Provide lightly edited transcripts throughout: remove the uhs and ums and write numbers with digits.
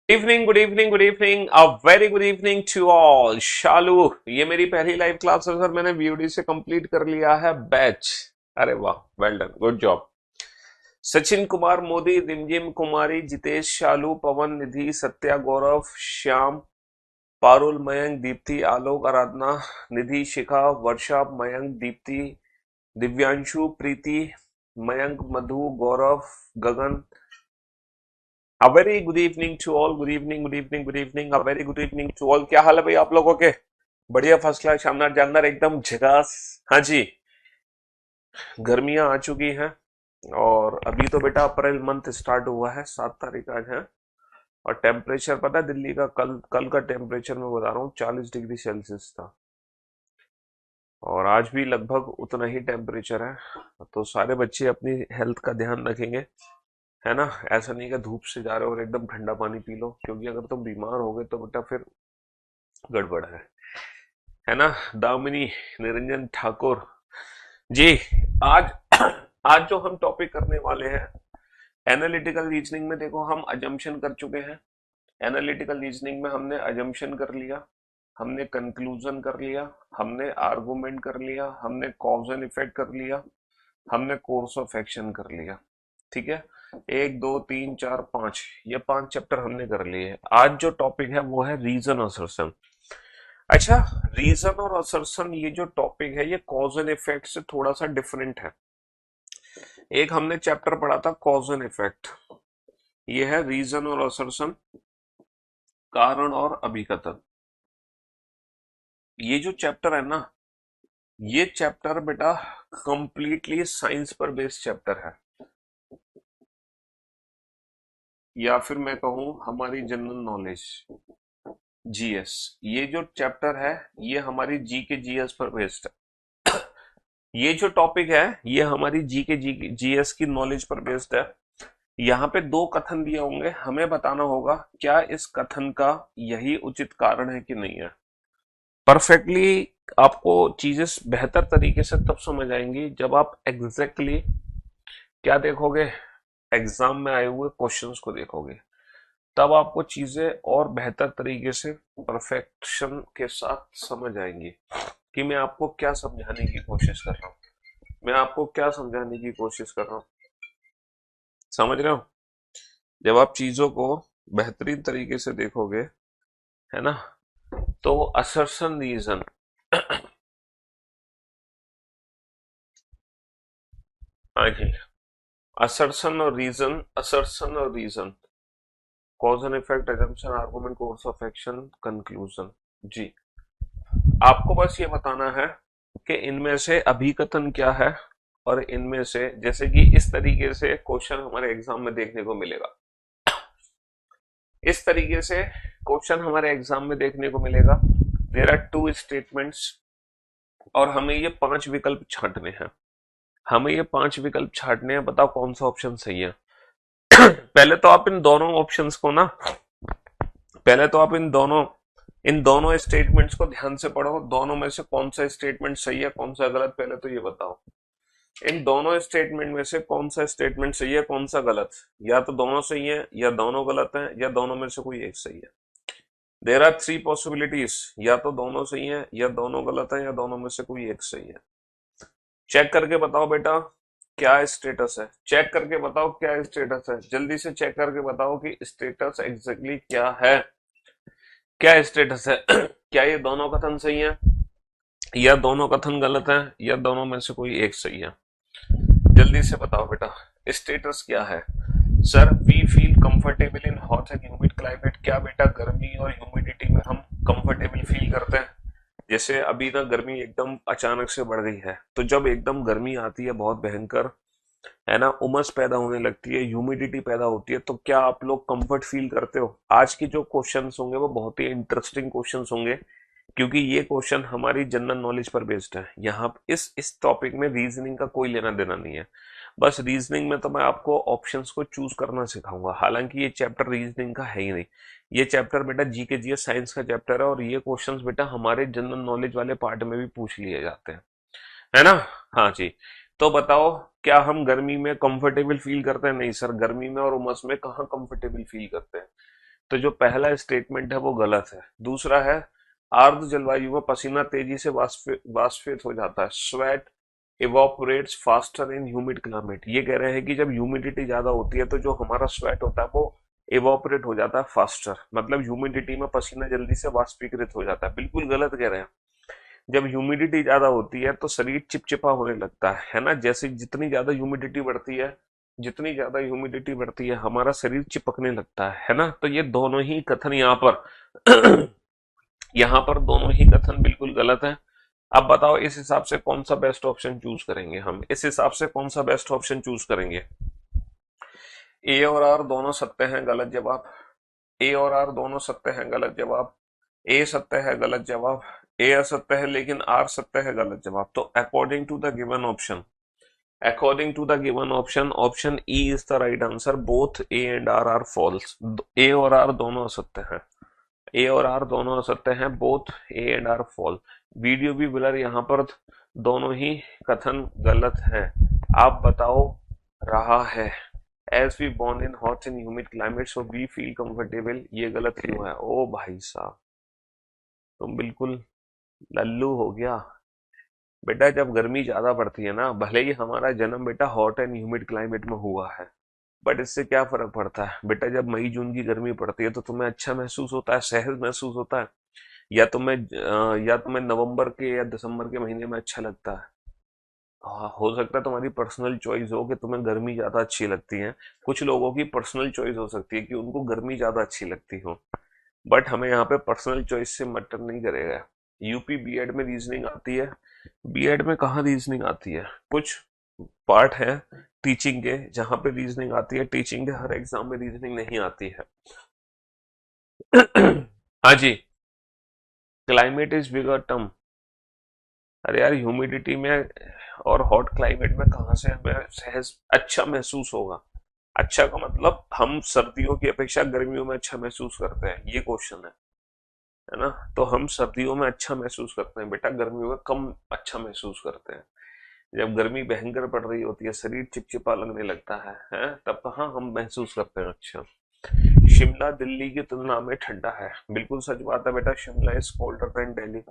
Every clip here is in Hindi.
Good evening good evening a very good evening to all. Shalu, ये मेरी पहली लाइव क्लास है सर। मैंने वीओडी से कंप्लीट कर लिया है बैच। अरे वाह, well done, good job. Sachin Kumar Modi, Rimjhim Kumari, Jitesh, Shalu, Pawan, Nidhi, Satya, Gaurav, Shyam, Parul, Mayank, Deepti, Alok, Aradhana, Nidhi, Shikha, Varsha, Mayank, Deepti, Divyanshu, Preeti, Mayank, Madhu, Gaurav, Gagan. A very good evening to all. Good evening good evening good evening a very good evening to all. क्या हाल है भाई आप लोगों के? बढ़िया, फर्स्ट क्लास, शानदार, जानदार, एकदम झकास। हाँ जी। गर्मियां आ चुकी हैं और अभी तो बेटा अप्रैल मंथ स्टार्ट हुआ है, 7 तारीख आज है। और टेम्परेचर पता है दिल्ली का, कल कल का टेम्परेचर मैं बता रहा हूँ 40 डिग्री सेल्सियस था। और आज भी लगभग उतना ही टेम्परेचर है। तो सारे बच्चे अपनी हेल्थ का ध्यान रखेंगे, है ना। ऐसा नहीं कि धूप से जा रहे हो और एकदम ठंडा पानी पी लो, क्योंकि अगर तुम बीमार हो गए तो बेटा फिर गड़बड़ है ना। दामिनी, निरंजन ठाकुर जी। आज आज जो हम टॉपिक करने वाले हैं, एनालिटिकल रीजनिंग में देखो हम अजम्पशन कर चुके हैं। एनालिटिकल रीजनिंग में हमने अजम्पशन कर लिया, हमने कंक्लूजन कर लिया, हमने आर्गुमेंट कर लिया, हमने कॉज एंड इफेक्ट कर लिया, हमने कोर्स ऑफ एक्शन कर लिया। ठीक है, 1 2 3 4 5, ये 5 चैप्टर हमने कर लिए। आज जो टॉपिक है वो है रीजन असर्शन। अच्छा, रीजन और असर्शन ये जो टॉपिक है ये कॉज एंड इफेक्ट से थोड़ा सा डिफरेंट है। एक हमने चैप्टर पढ़ा था कॉज एंड इफेक्ट, ये है रीजन और असर्शन, कारण और अभिकथन। ये जो चैप्टर है ना, ये चैप्टर बेटा कंप्लीटली साइंस पर बेस्ड चैप्टर है, या फिर मैं कहूं हमारी जनरल नॉलेज, जीएस। ये जो चैप्टर है ये हमारी जी के जीएस पर बेस्ड है। ये जो टॉपिक है ये हमारी जी के जीएस की नॉलेज पर बेस्ड है। यहाँ पे 2 कथन दिए होंगे, हमें बताना होगा क्या इस कथन का यही उचित कारण है कि नहीं है। परफेक्टली आपको चीजें बेहतर तरीके से तब समझ आएंगी जब आप एग्जैक्टली क्या देखोगे, एग्जाम में आए हुए क्वेश्चंस को देखोगे। तब आपको चीजें और बेहतर तरीके से परफेक्शन के साथ समझ आएंगी कि मैं आपको क्या समझाने की कोशिश कर रहा हूँ, मैं आपको क्या समझाने की कोशिश कर रहा हूँ। समझ रहे हो? जब आप चीजों को बेहतरीन तरीके से देखोगे, है ना, तो असर्शन रीजन, हाँ जी, असर्शन और reason, cause and effect, assumption, argument, course of action, conclusion. जी, आपको बस ये बताना है कि इनमें से अभिकथन क्या है, और इनमें से जैसे कि इस तरीके से क्वेश्चन हमारे एग्जाम में देखने को मिलेगा, इस तरीके से क्वेश्चन हमारे एग्जाम में देखने को मिलेगा। देयर आर 2 स्टेटमेंट्स और हमें ये 5 विकल्प छांटने हैं। हमें ये 5 विकल्प छांटने हैं, बताओ कौन सा ऑप्शन सही है। पहले तो आप इन दोनों ऑप्शंस को ना, पहले तो आप इन दोनों स्टेटमेंट्स को ध्यान से पढ़ो। दोनों में से कौन सा स्टेटमेंट सही है कौन सा गलत, पहले तो ये बताओ। इन दोनों स्टेटमेंट में से कौन सा स्टेटमेंट सही है कौन सा गलत। या तो दोनों सही है, या दोनों गलत है, या दोनों में से कोई एक सही है। देर आर 3 पॉसिबिलिटीज, या तो दोनों सही है, या दोनों गलत है, या दोनों में से कोई एक सही है। चेक करके बताओ बेटा क्या स्टेटस है, चेक करके बताओ क्या स्टेटस है, जल्दी से चेक करके बताओ कि स्टेटस एग्जैक्टली क्या है, क्या स्टेटस है। क्या ये दोनों कथन सही है, या दोनों कथन गलत है, या दोनों में से कोई एक सही है। जल्दी से बताओ बेटा स्टेटस क्या है। Sir we feel comfortable in hot and humid climate. क्या बेटा गर्मी और ह्यूमिडिटी में हम कंफर्टेबल फील करते हैं? जैसे अभी ना गर्मी एकदम अचानक से बढ़ गई है, तो जब एकदम गर्मी आती है बहुत भयंकर, है ना, उमस पैदा होने लगती है, ह्यूमिडिटी पैदा होती है, तो क्या आप लोग कंफर्ट फील करते हो? आज के जो क्वेश्चंस होंगे वो बहुत ही इंटरेस्टिंग क्वेश्चंस होंगे, क्योंकि ये क्वेश्चन हमारी जनरल नॉलेज पर बेस्ड है। यहाँ इस टॉपिक में रीजनिंग का कोई लेना देना नहीं है। बस रीजनिंग में तो मैं आपको ऑप्शंस को चूज करना सिखाऊंगा, हालांकि ये चैप्टर रीजनिंग का है ही नहीं। ये चैप्टर बेटा जी के जी साइंस का चैप्टर है, और ये क्वेश्चंस बेटा हमारे जनरल नॉलेज वाले पार्ट में भी पूछ लिए जाते हैं, है ना। हाँ जी। तो बताओ क्या हम गर्मी में कंफर्टेबल फील करते हैं? नहीं सर, गर्मी में और उमस में कहाँ कंफर्टेबल फील करते हैं। तो जो पहला स्टेटमेंट है वो गलत है। दूसरा है आर्द्र जलवायु में पसीना तेजी से वाष्पित हो जाता है, sweat evaporates faster in humid climate. ये कह रहे हैं कि जब ह्यूमिडिटी ज्यादा होती है तो जो हमारा स्वेट होता है वो इवापोरेट हो जाता है फास्टर, मतलब ह्यूमिडिटी में पसीना जल्दी से वाष्पीकृत हो जाता है। बिल्कुल गलत कह रहे हैं। जब ह्यूमिडिटी ज्यादा होती है तो शरीर चिपचिपा होने लगता है ना। जैसे जितनी ज्यादा ह्यूमिडिटी बढ़ती है, जितनी ज्यादा ह्यूमिडिटी बढ़ती है हमारा शरीर चिपकने लगता है ना। तो ये दोनों ही कथन यहाँ पर यहाँ पर दोनों ही कथन बिल्कुल गलत है। अब बताओ इस हिसाब से कौन सा बेस्ट ऑप्शन चूज करेंगे हम, इस हिसाब से कौन सा बेस्ट ऑप्शन चूज करेंगे। ए और आर दोनों सत्य हैं, गलत जवाब। ए और आर दोनों सत्य हैं, गलत जवाब। ए सत्य है, गलत जवाब। ए असत्य है लेकिन आर सत्य है, गलत जवाब। तो according to the given option, according to the given option, option E is the right answer. Both A and R false. A और आर दोनों असत्य हैं, ए और आर दोनों असत्य हैं। Both A and R false. Video भी ब्लर, यहाँ पर दोनों ही कथन गलत हैं। आप बताओ रहा है as we born in hot and humid climate so we feel comfortable, ये गलत क्यों है। ओ भाई साहब तुम बिल्कुल लल्लू हो गया। बेटा जब गर्मी ज्यादा पड़ती है ना, भले ही हमारा जन्म बेटा हॉट एंड ह्यूमिड क्लाइमेट में हुआ है, बट इससे क्या फर्क पड़ता है बेटा। जब मई जून की गर्मी पड़ती है तो तुम्हें अच्छा महसूस होता है, सहज महसूस होता है, या तुम्हें नवंबर के या दिसंबर के महीने में अच्छा लगता है। हाँ, हो सकता है तुम्हारी पर्सनल चॉइस हो कि तुम्हें गर्मी ज्यादा अच्छी लगती है। कुछ लोगों की पर्सनल चॉइस हो सकती है कि उनको गर्मी ज्यादा अच्छी लगती हो, बट हमें यहाँ पे पर्सनल चॉइस से मैटर नहीं करेगा। यूपी बीएड में रीजनिंग आती है, बीएड में कहाँ रीजनिंग आती है। कुछ पार्ट है टीचिंग के जहां पे रीजनिंग आती है, टीचिंग के हर एग्जाम में रीजनिंग नहीं आती है। हाँ जी, क्लाइमेट इज बिगर टर्म। अरे यार ह्यूमिडिटी में और हॉट क्लाइमेट में कहाँ से हमें सहज अच्छा महसूस होगा। अच्छा का मतलब हम सर्दियों की अपेक्षा गर्मियों में अच्छा महसूस करते हैं, ये क्वेश्चन है ना। तो हम सर्दियों में अच्छा महसूस करते हैं बेटा, गर्मियों में कम अच्छा महसूस करते हैं। जब गर्मी भयंकर पड़ रही होती है, शरीर चिपचिपा लगने लगता है तब कहाँ हम महसूस करते हैं अच्छा। शिमला दिल्ली की तुलना में ठंडा है, बिल्कुल सच बात है बेटा। Shimla is colder than Delhi,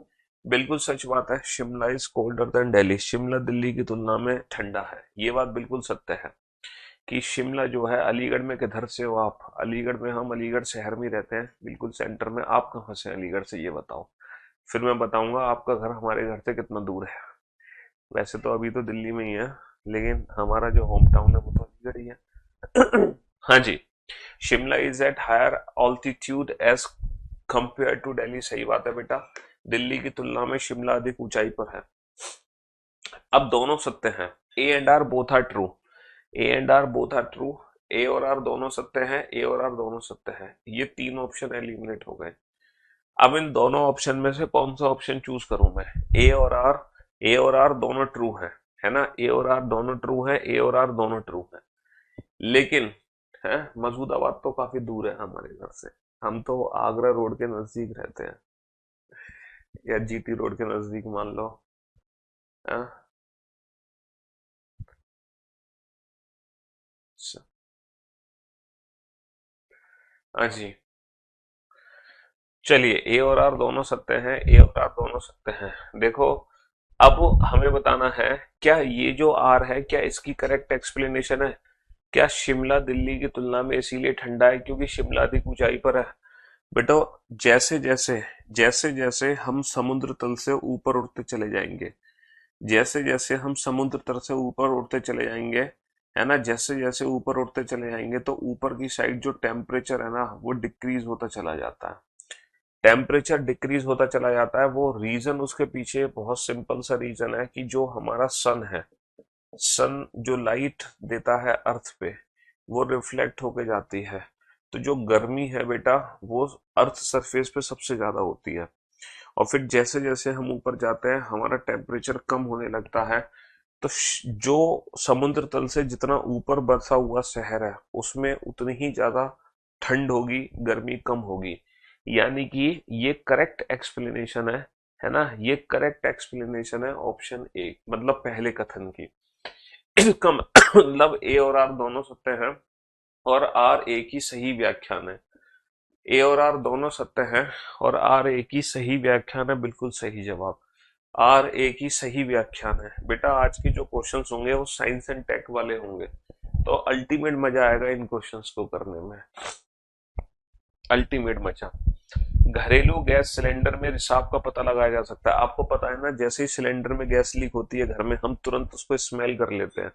बिल्कुल सच बात है। Shimla is colder than Delhi, Shimla Delhi की तुलना में ठंडा है, ये बात बिल्कुल सत्य है। कि शिमला जो है, अलीगढ़ में किधर से हो आप। अलीगढ़ में, हम अलीगढ़ शहर में रहते हैं, बिल्कुल सेंटर में। आप कहाँ से अलीगढ़ से, ये बताओ, फिर मैं बताऊंगा आपका घर हमारे घर से कितना दूर है। वैसे तो अभी तो दिल्ली में ही है, लेकिन हमारा जो होम टाउन है वो तो अलीगढ़ ही है। हाँ जी, Shimla is at higher altitude as compare to Delhi, सही बात है बेटा। दिल्ली की तुलना में शिमला अधिक ऊंचाई पर है। अब दोनों सत्य हैं, A and R both are true, A and R both are true. A और आर दोनों सत्य हैं, ए और आर दोनों सत्य हैं। ये तीन ऑप्शन एलिमिनेट हो गए। अब इन दोनों ऑप्शन में से कौन सा ऑप्शन चूज करूं मैं। ए और आर, ए और आर दोनों ट्रू है ना। ए और आर दोनों ट्रू है, ए और आर दोनों ट्रू है। लेकिन है मसूदाबाद तो काफी दूर है हमारे घर से। हम तो आगरा रोड के नजदीक रहते हैं, या जीटी रोड के नजदीक मान लो। हाँ हाँ जी, चलिए ए और आर दोनों सत्य हैं, ए और आर दोनों सत्य हैं। देखो अब हमें बताना है, क्या ये जो आर है क्या इसकी करेक्ट एक्सप्लेनेशन है। क्या शिमला दिल्ली की तुलना में इसीलिए ठंडा है क्योंकि शिमला अधिक ऊंचाई पर है। बेटो जैसे जैसे, जैसे जैसे हम समुद्र तल से ऊपर उठते चले जाएंगे, जैसे जैसे हम समुद्र तल से ऊपर उठते चले जाएंगे, है ना, जैसे जैसे ऊपर उठते चले जाएंगे तो ऊपर की साइड जो टेम्परेचर है ना वो डिक्रीज होता चला जाता है। टेम्परेचर डिक्रीज होता चला जाता है। वो रीजन उसके पीछे बहुत सिंपल सा रीजन है कि जो हमारा सन है, सन जो लाइट देता है अर्थ पे, वो रिफ्लेक्ट होके जाती है। तो जो गर्मी है बेटा वो अर्थ सरफेस पे सबसे ज्यादा होती है। और फिर जैसे जैसे हम ऊपर जाते हैं हमारा टेम्परेचर कम होने लगता है। तो जो समुद्र तल से जितना ऊपर बसा हुआ शहर है उसमें उतनी ही ज्यादा ठंड होगी, गर्मी कम होगी। यानी कि ये करेक्ट एक्सप्लेनेशन है ना। ये करेक्ट एक्सप्लेनेशन है ऑप्शन ए, मतलब पहले कथन की। इसका मतलब ए और आर दोनों सत्य हैं और आर ए की सही व्याख्यान है। ए और आर दोनों सत्य हैं और आर ए की सही व्याख्यान है, बिल्कुल सही जवाब। आर ए की सही व्याख्यान है। बेटा आज के जो क्वेश्चंस होंगे वो साइंस एंड टेक वाले होंगे, तो अल्टीमेट मजा आएगा इन क्वेश्चंस को करने में, अल्टीमेट मजा। घरेलू गैस सिलेंडर में रिसाव का पता लगाया जा सकता है। आपको पता है ना, जैसे ही सिलेंडर में गैस लीक होती है घर में, हम तुरंत उसको स्मेल कर लेते हैं,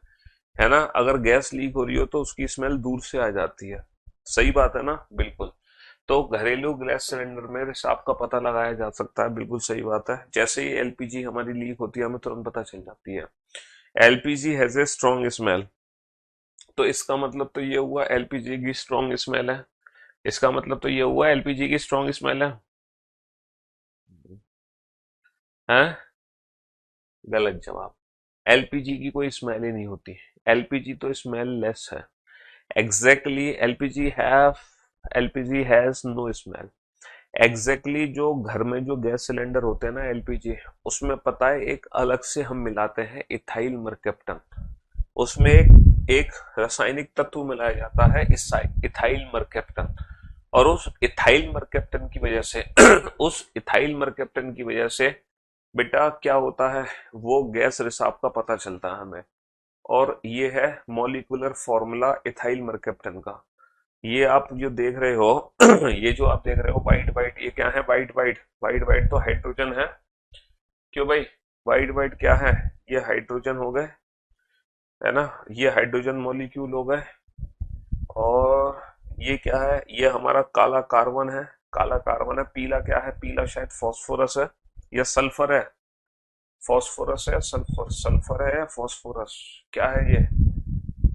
है ना। अगर गैस लीक हो रही हो तो उसकी स्मेल दूर से आ जाती है, सही बात है ना, बिल्कुल। तो घरेलू गैस सिलेंडर में रिसाव का पता लगाया जा सकता है, बिल्कुल सही बात है। जैसे ही एलपीजी हमारी लीक होती है हमें तुरंत पता चल जाती है। LPG has a strong smell, तो इसका मतलब तो ये हुआ एलपीजी की स्ट्रॉन्ग स्मेल है। इसका मतलब तो ये हुआ एलपीजी की स्ट्रॉन्ग स्मेल है। गलत जवाब। एलपीजी की कोई स्मेल ही नहीं होती, एलपीजी तो स्मेल लेस है। Exactly LPG has no smell. Exactly जो घर में जो गैस सिलेंडर होते हैं ना एलपीजी, उसमें पता है एक अलग से हम मिलाते हैं इथाइल मरकैप्टन। उसमें एक रासायनिक तत्व मिलाया जाता है इथाइल मरकैप्टन, और उस इथाइल मरकैप्टन की वजह से उस इथाइल मरकैप्टन की वजह से बेटा क्या होता है, वो गैस रिसाव का पता चलता है हमें। और ये है मॉलिक्यूलर फॉर्मूला इथाइल मरकैप्टन का। ये आप जो देख रहे हो ये जो आप देख रहे हो वाइट वाइट, ये क्या है, वाइट वाइट, वाइट वाइट तो हाइड्रोजन है। क्यों भाई, वाइट वाइट क्या है, ये हाइड्रोजन हो गए, है ना, ये हाइड्रोजन मॉलिक्यूल हो गए। और ये क्या है, ये हमारा काला कार्बन है, काला कार्बन है। पीला क्या है, पीला शायद फॉस्फोरस है या सल्फर है, फॉस्फोरस है, सल्फर, सल्फर है या फॉस्फोरस, क्या है ये।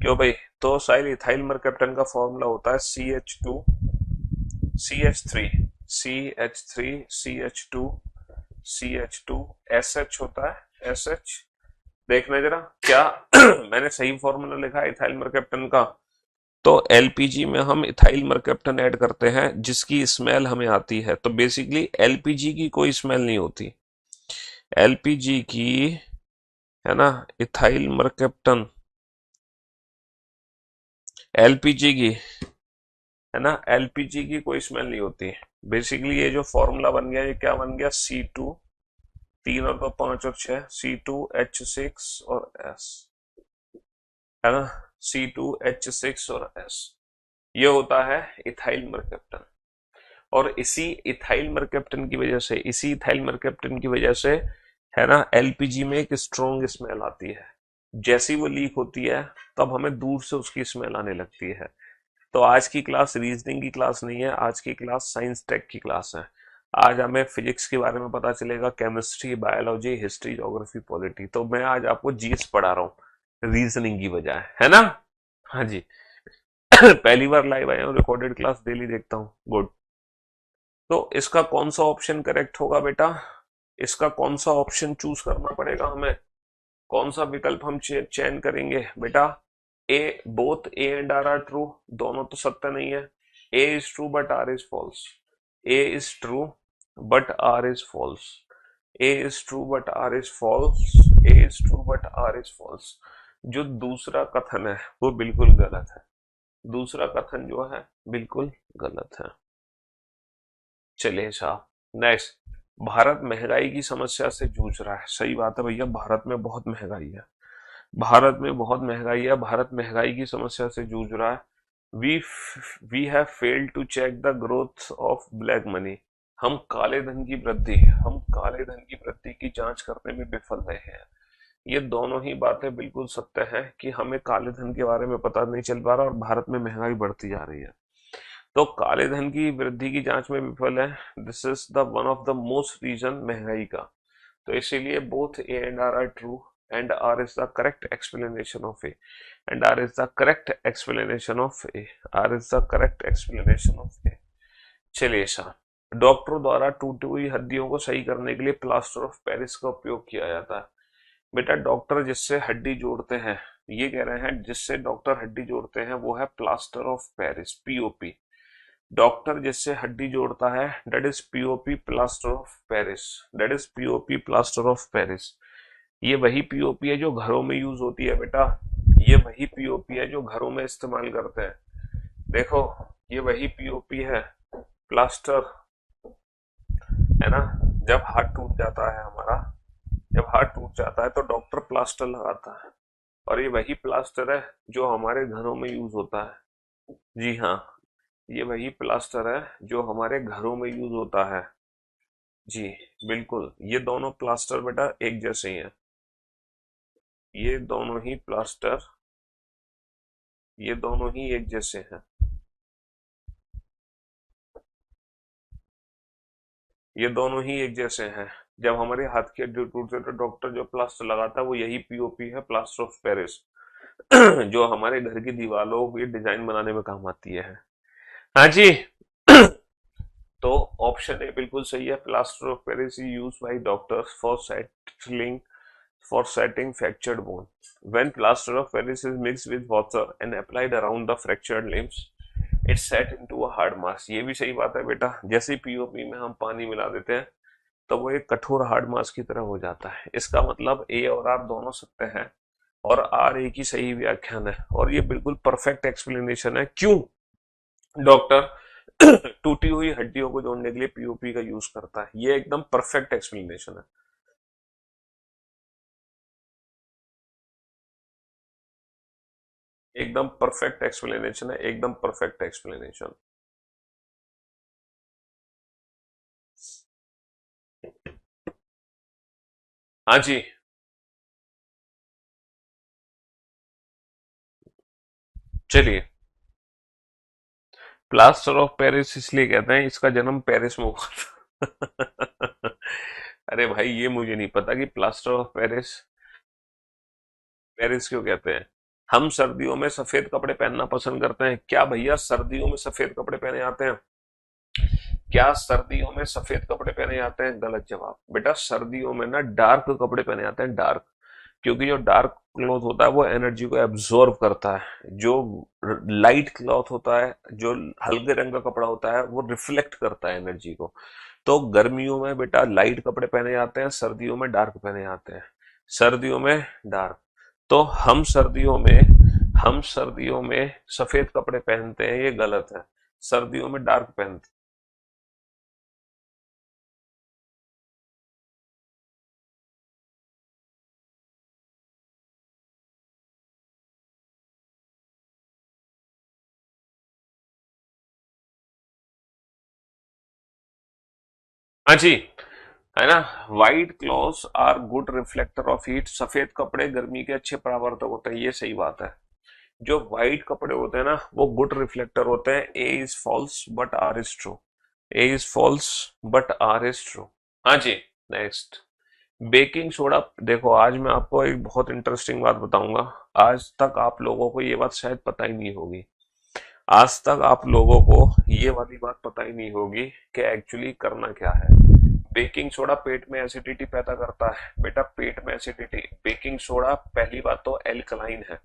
क्यों भाई, तो साइल इथाइल मरकैप्टन का फॉर्मूला होता है CH2 CH3 CH3 CH2 CH2 SH होता है SH। देखना जरा क्या मैंने सही फॉर्मूला लिखा है इथाइल मरकैप्टन का। तो एलपीजी में हम इथाइल मरकैप्टन ऐड करते हैं जिसकी स्मेल हमें आती है। तो बेसिकली एलपीजी की कोई स्मेल नहीं होती, एलपीजी की, है ना, इथाइल मरकैप्टन, एलपीजी की, है ना, एलपीजी की कोई स्मेल नहीं होती। बेसिकली ये जो फॉर्मूला बन गया, ये क्या बन गया, C2, 3 और 2 5 और 6, C2H6 और S, है ना, C2H6 और S, ये होता है इथाइल मरकैप्टन। और इसी इथाइल मरकैप्टन की वजह से, है ना, एलपीजी में एक स्ट्रॉन्ग स्मेल आती है। जैसी वो लीक होती है तब हमें दूर से उसकी स्मेल आने लगती है। तो आज की क्लास रीजनिंग की क्लास नहीं है, आज की क्लास साइंस टेक की क्लास है। आज हमें फिजिक्स के बारे में पता चलेगा, chemistry, biology, history, geography, polity. तो मैं आज आपको जीएस पढ़ा रहा हूँ रीजनिंग की बजाय, है ना। हाँ जी पहली बार लाइव आया हूँ, रिकॉर्डेड क्लास डेली देखता हूँ, गुड। तो इसका कौन सा ऑप्शन करेक्ट होगा बेटा, इसका कौन सा ऑप्शन चूज करना पड़ेगा हमें, कौन सा विकल्प हम चयन करेंगे बेटा। A, both A and R are true, दोनों तो सत्य नहीं है। A is true but R is false, A is true but R is false, A is true but R is false, A is true but R is false. जो दूसरा कथन है वो बिल्कुल गलत है, दूसरा कथन जो है बिल्कुल गलत है। चलिए साहब, नेक्स्ट। भारत महंगाई की समस्या से जूझ रहा है, सही बात है भैया, भारत में बहुत महंगाई है, भारत में बहुत महंगाई है, भारत महंगाई की समस्या से जूझ रहा है। We we have failed to check the growth of black money, हम काले धन की वृद्धि की जांच करने में विफल रहे हैं। ये दोनों ही बातें बिल्कुल सत्य है कि हमें काले धन के बारे में पता नहीं चल पा रहा और भारत में महंगाई बढ़ती जा रही है। तो काले धन की वृद्धि की जांच में विफल है, this is the one of the most reason महंगाई का। तो इसीलिए both A and R are true and R is the correct explanation of A, and R is the correct explanation of A, R is the correct explanation of A। चलिए साहब, डॉक्टरों द्वारा टूटी हुई हड्डियों को सही करने के लिए प्लास्टर ऑफ पेरिस का उपयोग किया जाता है। बेटा डॉक्टर जिससे हड्डी जोड़ते हैं, ये कह रहे हैं जिससे डॉक्टर हड्डी जोड़ते हैं वो है plaster of Paris, POP. Doctor जिससे हड्डी जोड़ता है that is POP, plaster of Paris, that is POP, plaster of Paris. ये वही पीओपी है जो घरों में यूज होती है बेटा, ये वही पीओपी है जो घरों में इस्तेमाल करते हैं। देखो ये वही पीओपी है, प्लास्टर, है ना, जब हाथ टूट जाता है हमारा, जब हाथ टूट जाता है तो डॉक्टर प्लास्टर लगाता है, और ये वही प्लास्टर है जो हमारे घरों में यूज होता है। जी हाँ, ये वही प्लास्टर है जो हमारे घरों में यूज होता है। जी बिल्कुल, ये दोनों प्लास्टर बेटा एक जैसे ही हैं। ये दोनों ही प्लास्टर, ये दोनों ही एक जैसे हैं। ये दोनों ही एक जैसे हैं। जब हमारे हाथ की हड्डी टूटती है तो डॉक्टर जो प्लास्टर लगाता है वो यही पीओपी है, प्लास्टर ऑफ पेरिस, जो हमारे घर की दीवारों की डिजाइन बनाने में काम आती है। हाँ जी। तो ऑप्शन ए बिल्कुल सही है, plaster of Paris use by doctors for setting fractured bone. When plaster of Paris is mixed with water and applied around the fractured limbs, it's set into a hard mass. ये भी सही बात है बेटा, जैसे पीओपी में हम पानी मिला देते हैं तो वो एक कठोर हार्ड मास की तरह हो जाता है। इसका मतलब ए और आर दोनों सत्य हैं, और आर ए की सही व्याख्यान है, और ये बिल्कुल परफेक्ट एक्सप्लेनेशन है क्यों डॉक्टर टूटी हुई हड्डियों को जोड़ने के लिए पीओपी का यूज करता है। ये एकदम परफेक्ट एक्सप्लेनेशन है। एकदम परफेक्ट एक्सप्लेनेशन है, एकदम परफेक्ट एक्सप्लेनेशन। हाँ जी। चलिए, प्लास्टर ऑफ पेरिस इसलिए कहते हैं, इसका जन्म पेरिस में हुआ था। अरे भाई, ये मुझे नहीं पता कि प्लास्टर ऑफ पेरिस पेरिस क्यों कहते हैं। हम सर्दियों में सफेद कपड़े पहनना पसंद करते हैं क्या भैया? सर्दियों में सफेद कपड़े पहने जाते हैं क्या? सर्दियों में सफेद कपड़े पहने जाते हैं? गलत जवाब बेटा, सर्दियों में ना डार्क कपड़े पहने जाते हैं, डार्क। क्योंकि जो डार्क क्लॉथ होता है वो एनर्जी को एब्जॉर्ब करता है, जो लाइट क्लॉथ होता है, जो हल्के रंग का कपड़ा होता है, वो रिफ्लेक्ट करता है एनर्जी को। तो गर्मियों में बेटा लाइट कपड़े पहने जाते हैं, सर्दियों में डार्क पहने जाते हैं। सर्दियों में डार्क। तो हम सर्दियों में सफेद कपड़े पहनते हैं, ये गलत है। सर्दियों में डार्क पहनते। हाँ जी, है ना। White clothes are good reflector of heat. सफेद कपड़े गर्मी के अच्छे परावर्तक होते हैं, ये सही बात है। जो व्हाइट कपड़े होते हैं ना वो गुड रिफ्लेक्टर होते हैं। A is false but R is true. A is false but R is true. हाँ जी। Next, baking soda. देखो, आज मैं आपको एक बहुत इंटरेस्टिंग बात बताऊंगा। आज तक आप लोगों को ये बात शायद पता ही नहीं होगी। आज तक आप लोगों को ये वाली बात पता ही नहीं होगी कि एक्चुअली करना क्या है। बेकिंग सोडा पेट में एसिडिटी पैदा करता है बेटा, पेट में एसिडिटी। बेकिंग सोडा पहली बात तो एल्कलाइन है।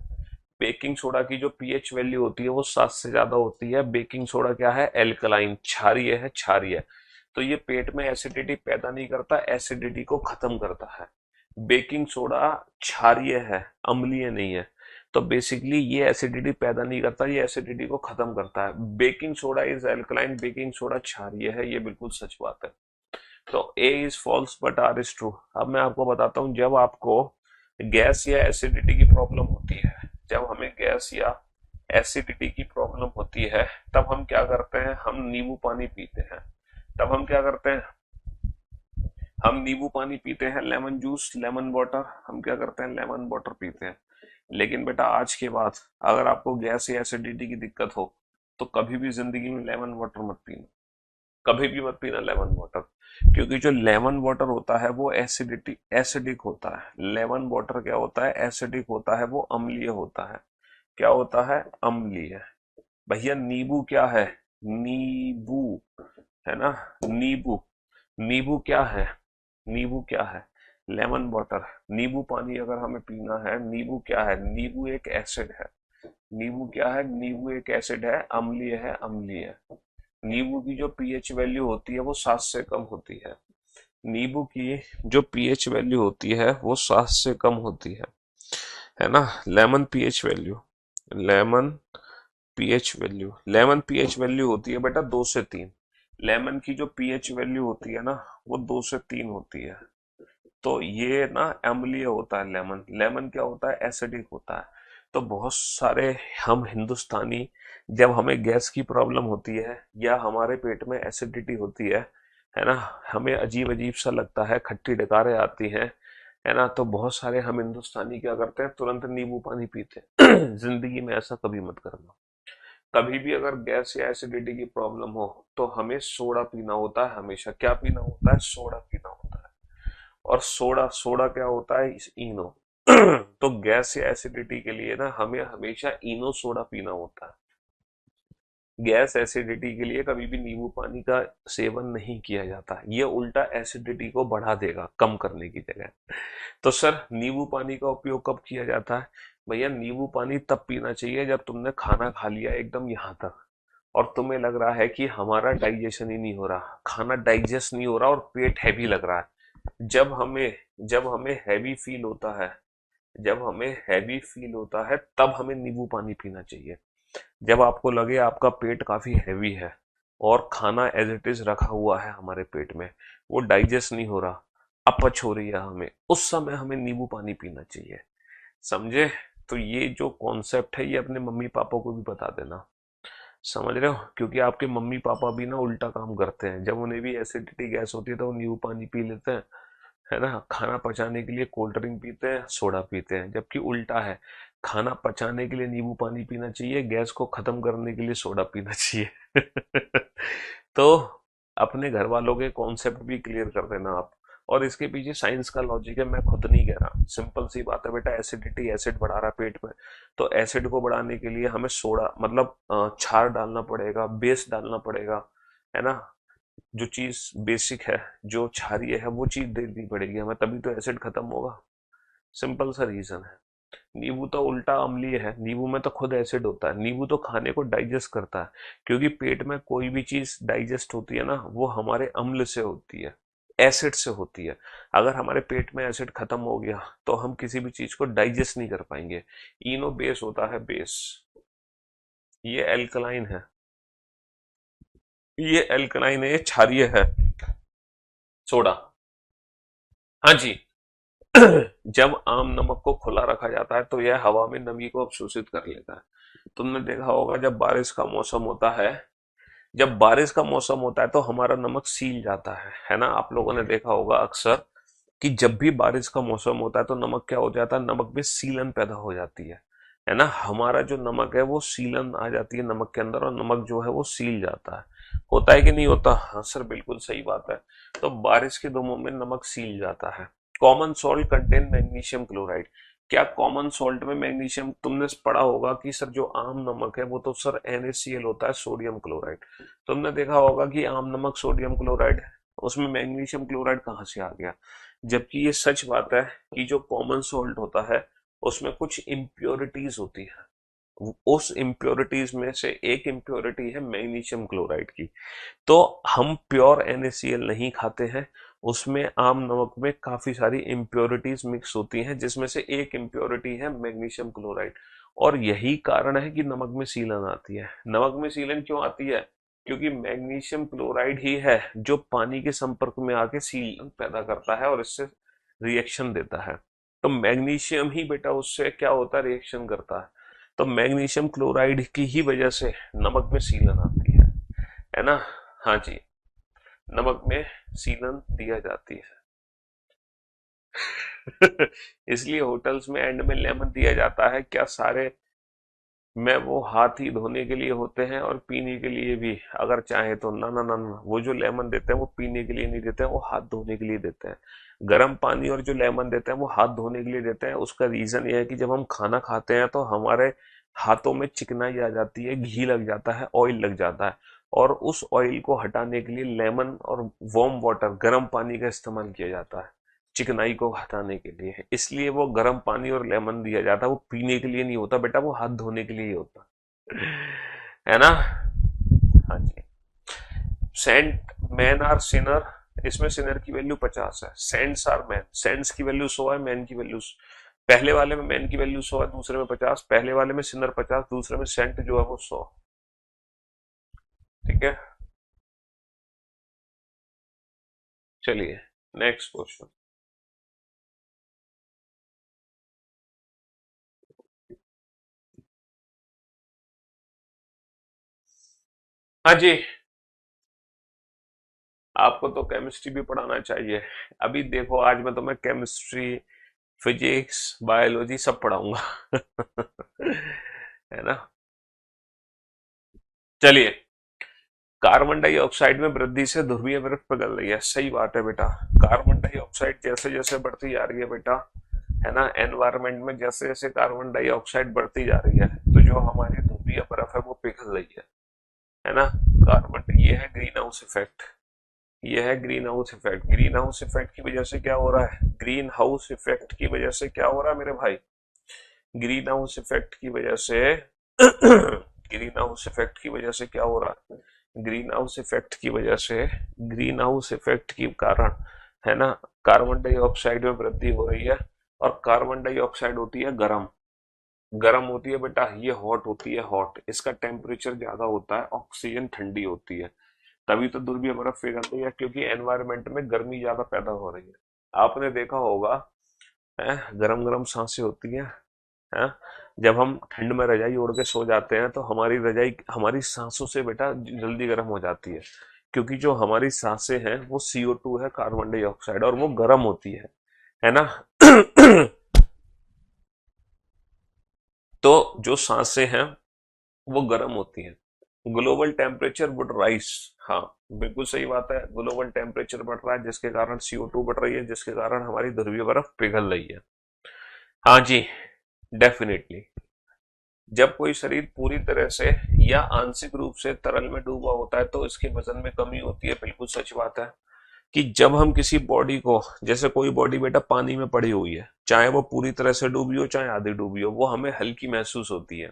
बेकिंग सोडा की जो पीएच वैल्यू होती है वो 7 से ज्यादा होती है। बेकिंग सोडा क्या है? एल्कलाइन, क्षारीय है, क्षारीय। तो ये पेट में एसिडिटी पैदा नहीं करता, एसिडिटी को खत्म करता है। बेकिंग सोडा क्षारीय है, अम्लीय नहीं है। तो बेसिकली ये एसिडिटी पैदा नहीं करता, ये एसिडिटी को खत्म करता है। Baking soda is alkaline, baking soda क्षारीय है, ये बिल्कुल सच बात है। तो A is false but R is true. अब मैं आपको बताता हूं, जब आपको गैस या एसिडिटी की प्रॉब्लम होती है, जब हमें गैस या एसिडिटी की प्रॉब्लम होती है, तब हम क्या करते हैं? हम नींबू पानी पीते हैं। तब हम क्या करते हैं? हम नींबू पानी पीते हैं, लेमन जूस, लेमन वाटर। हम क्या करते हैं? लेमन वाटर पीते हैं। लेकिन बेटा आज के बाद अगर आपको गैस या एसिडिटी की दिक्कत हो तो कभी भी जिंदगी में लेमन वाटर मत पीना। कभी भी मत पीना लेमन वाटर। क्योंकि जो लेमन वाटर होता है वो एसिडिक होता है। लेमन वाटर क्या होता है? एसिडिक होता है, वो अम्लीय होता है। क्या होता है? अम्लीय। भैया नींबू क्या है? नींबू, है ना। नींबू, नींबू क्या है? नींबू क्या है? Lemon water. नींबू पानी अगर हमें पीना है, नींबू क्या है? नींबू एक एसिड है। नींबू क्या है? नींबू एक एसिड है, अम्लीय है, अम्लीय है। नींबू की जो पीएच वैल्यू होती है वो 7 से कम होती है। नींबू की जो पीएच वैल्यू होती है वो 7 से कम होती है ना। Lemon pH value, lemon pH value होती है बेटा 2 से 3। लेमन की जो पीएच वैल्यू होती है ना, वो 2 से 3 होती है। तो ये ना अम्लीय होता है लेमन। लेमन क्या होता है? एसिडिक होता है। तो बहुत सारे हम हिंदुस्तानी, जब हमें गैस की प्रॉब्लम होती है या हमारे पेट में एसिडिटी होती है ना, हमें अजीब अजीब सा लगता है, खट्टी डकारें आती हैं, है ना, तो बहुत सारे हम हिंदुस्तानी क्या करते हैं, तुरंत नींबू पानी पीते हैं। जिंदगी में ऐसा कभी मत करना। कभी भी अगर गैस या एसिडिटी की प्रॉब्लम हो तो हमें सोडा पीना होता है। हमेशा क्या पीना होता है? सोडा पीना होता है। और सोडा सोडा क्या होता है? इनो। तो गैस या एसिडिटी के लिए ना हमें हमेशा इनो सोडा पीना होता है। गैस एसिडिटी के लिए कभी भी नींबू पानी का सेवन नहीं किया जाता। ये उल्टा एसिडिटी को बढ़ा देगा कम करने की जगह। तो सर, नींबू पानी का उपयोग कब किया जाता है? भैया, नींबू पानी तब पीना चाहिए जब तुमने खाना खा लिया एकदम यहाँ तक, और तुम्हें लग रहा है कि हमारा डाइजेशन ही नहीं हो रहा, खाना डाइजेस्ट नहीं हो रहा और पेट हैवी लग रहा है। जब हमें हैवी फील होता है, जब हमें हैवी फील होता है तब हमें नींबू पानी पीना चाहिए। जब आपको लगे आपका पेट काफी हैवी है और खाना एज इट इज रखा हुआ है हमारे पेट में, वो डाइजेस्ट नहीं हो रहा, अपच हो रही है हमें, उस समय हमें नींबू पानी पीना चाहिए। समझे? तो ये जो कॉन्सेप्ट है ये अपने मम्मी पापा को भी बता देना। समझ रहे हो? क्योंकि आपके मम्मी पापा भी ना उल्टा काम करते हैं। जब उन्हें भी एसिडिटी गैस होती है तो वो नींबू पानी पी लेते हैं, है ना, खाना पचाने के लिए कोल्ड ड्रिंक पीते हैं, सोडा पीते हैं। जबकि उल्टा है, खाना पचाने के लिए नींबू पानी पीना चाहिए, गैस को खत्म करने के लिए सोडा पीना चाहिए। तो अपने घर वालों के कॉन्सेप्ट भी क्लियर कर देना आप। और इसके पीछे साइंस का लॉजिक है, मैं खुद नहीं कह रहा, सिंपल सी बात है बेटा। एसिडिटी, एसिड बढ़ा रहा है पेट में, तो एसिड को बढ़ाने के लिए हमें सोडा मतलब क्षार डालना पड़ेगा, बेस डालना पड़ेगा, है ना। जो चीज बेसिक है, जो क्षारीय है, वो चीज देनी पड़ेगी हमें, तभी तो एसिड खत्म होगा। सिंपल सा रीजन है। नींबू तो उल्टा अम्लीय है, नींबू में तो खुद एसिड होता है। नींबू तो खाने को डाइजेस्ट करता है, क्योंकि पेट में कोई भी चीज डाइजेस्ट होती है ना, वो हमारे अम्ल से होती है, एसिड से होती है। अगर हमारे पेट में एसिड खत्म हो गया तो हम किसी भी चीज को डाइजेस्ट नहीं कर पाएंगे। इनो बेस होता है, बेस। ये एल्कलाइन है, ये एल्कलाइन है, ये क्षारीय है, सोडा। हाँ जी। जब आम नमक को खुला रखा जाता है तो यह हवा में नमी को अवशोषित कर लेता है। तुमने देखा होगा जब बारिश का मौसम होता है, जब बारिश का मौसम होता है तो हमारा नमक सील जाता है ना। आप लोगों ने देखा होगा अक्सर कि जब भी बारिश का मौसम होता है तो नमक क्या हो जाता है? नमक में सीलन पैदा हो जाती है ना। हमारा जो नमक है वो सीलन आ जाती है नमक के अंदर, और नमक जो है वो सील जाता है। होता है कि नहीं होता? हाँ सर, बिल्कुल सही बात है। तो बारिश के दिनों में नमक सील जाता है। Common salt contain magnesium chloride. क्या कॉमन सॉल्ट में मैग्नीशियम? तुमने पढ़ा होगा कि सर जो आम नमक है वो तो सर NaCl होता है, सोडियम क्लोराइड। तुमने देखा होगा कि आम नमक सोडियम क्लोराइड है, उसमें मैग्नीशियम क्लोराइड कहाँ से आ गया? जबकि ये सच बात है कि जो कॉमन सॉल्ट होता है उसमें कुछ इम्प्योरिटीज होती है। उस इम्प्योरिटीज में से एक इम्प्योरिटी है मैग्नीशियम क्लोराइड की। तो हम प्योर NaCl नहीं खाते हैं, उसमें आम नमक में काफी सारी इम्प्योरिटीज मिक्स होती हैं, जिसमें से एक इम्प्योरिटी है मैग्नीशियम क्लोराइड। और यही कारण है कि नमक में सीलन आती है। नमक में सीलन क्यों आती है? क्योंकि मैग्नीशियम क्लोराइड ही है जो पानी के संपर्क में आके सीलन पैदा करता है और इससे रिएक्शन देता है। तो मैग्नीशियम ही बेटा उससे क्या होता है? रिएक्शन करता है। तो मैग्नीशियम क्लोराइड की ही वजह से नमक में सीलन आती है ना। हाँ जी, नमक में सीलन दिया जाती है। इसलिए होटल्स में एंड में लेमन दिया जाता है। क्या सारे में वो हाथ ही धोने के लिए होते हैं और पीने के लिए भी अगर चाहे तो? ना ना ना ना, वो जो लेमन देते हैं वो पीने के लिए नहीं देते हैं, वो हाथ धोने के लिए देते हैं। गर्म पानी और जो लेमन देते हैं वो हाथ धोने के लिए देते हैं। उसका रीजन ये है कि जब हम खाना खाते हैं तो हमारे हाथों में चिकनाई आ जाती है, घी लग जाता है, ऑयल लग जाता है, और उस ऑयल को हटाने के लिए लेमन और वार्म वाटर, गर्म पानी का इस्तेमाल किया जाता है चिकनाई को हटाने के लिए। इसलिए वो गर्म पानी और लेमन दिया जाता है, वो पीने के लिए नहीं होता बेटा, वो हाथ धोने के लिए ही होता है ना। हाँ जी। सेंट मैन आर सिनर, इसमें सिनर की वैल्यू 50 है। सेंट्स आर मैन, सेंट्स की वैल्यू 100 है, मैन की वैल्यू, पहले वाले में मैन की वैल्यू 100 है, दूसरे में 50। पहले वाले में सिनर 50, दूसरे में सेंट जो है वो 100। ठीक है। चलिए नेक्स्ट क्वेश्चन। हाँ जी, आपको तो केमिस्ट्री भी पढ़ाना चाहिए। अभी देखो आज मैं तुम्हें केमिस्ट्री, फिजिक्स, बायोलॉजी सब पढ़ाऊंगा। है ना। चलिए, कार्बन डाइऑक्साइड में वृद्धि से ध्रुवीय बर्फ पिघल रही है। सही बात है बेटा। कार्बन डाइऑक्साइड जैसे जैसे बढ़ती जा रही है बेटा, है ना, एनवायरमेंट में जैसे जैसे कार्बन डाइऑक्साइड बढ़ती जा रही है, तो जो हमारी ध्रुवीय बर्फ है वो पिघल रही है ना। कार्बन, ये है ग्रीन हाउस इफेक्ट। ये है green house effect. Green house effect की वजह से क्या हो रहा है? ग्रीन हाउस इफेक्ट की वजह से क्या हो रहा है मेरे भाई? ग्रीन हाउस इफेक्ट की वजह से ग्रीन हाउस इफेक्ट की वजह से क्या हो रहा है? ग्रीन हाउस इफेक्ट की वजह से, ग्रीन हाउस इफेक्ट के कारण, है ना, कार्बन डाइऑक्साइड में वृद्धि हो रही है। और कार्बन डाइऑक्साइड होती है गर्म। गर्म होती है बेटा, ये हॉट होती है, हॉट। इसका टेम्परेचर ज्यादा होता है, ऑक्सीजन ठंडी होती है। तभी तो ध्रुवीय बर्फ पिघल रही है, क्योंकि एनवायरमेंट में गर्मी ज्यादा पैदा हो रही है। आपने देखा होगा, है, गरम गरम सांसें होती हैं, है। जब हम ठंड में रजाई ओढ़ के सो जाते हैं तो हमारी रजाई हमारी सांसों से बेटा जल्दी गर्म हो जाती है, क्योंकि जो हमारी सांसें हैं वो CO2 है, कार्बन डाइऑक्साइड, और वो गर्म होती है ना। तो जो सांसें हैं वो गर्म होती हैं। Global temperature would rice. हाँ, बिल्कुल सही बात है। ग्लोबल टेम्परेचर बढ़ रहा है, जिसके कारण CO2 बढ़ रही है, जिसके कारण हमारी ध्रुवीय बर्फ पिघल रही है। हाँ जी, डेफिनेटली। जब कोई शरीर पूरी तरह से या आंशिक रूप से तरल में डूबा होता है तो इसके वजन में कमी होती है। बिल्कुल सच बात है कि जब हम किसी बॉडी को, जैसे कोई बॉडी बेटा पानी में पड़ी हुई है, चाहे वो पूरी तरह से डूबी हो चाहे आधी डूबी हो, वो हमें हल्की महसूस होती है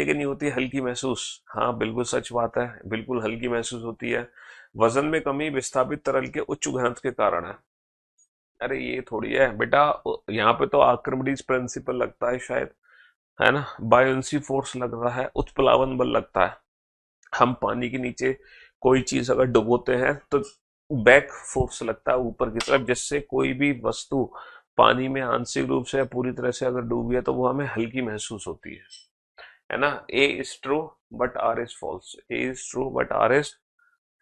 कि नहीं होती है हल्की महसूस? हाँ बिल्कुल सच बात है, बिल्कुल हल्की महसूस होती है। वजन में कमी विस्थापित तरल के उच्च घनत्व के कारण है। अरे ये थोड़ी है बेटा, यहाँ पे तो आर्किमिडीज प्रिंसिपल लगता है शायद, है ना। बायोन्सी फोर्स लग रहा है, उत्प्लावन बल लगता है। हम पानी के नीचे कोई चीज अगर डुबोते हैं तो बैक फोर्स लगता है ऊपर की तरफ, जिससे कोई भी वस्तु पानी में आंशिक रूप से या पूरी तरह से अगर डूबी है तो वो हमें हल्की महसूस होती है ना। A is true but R is false. A is true but R is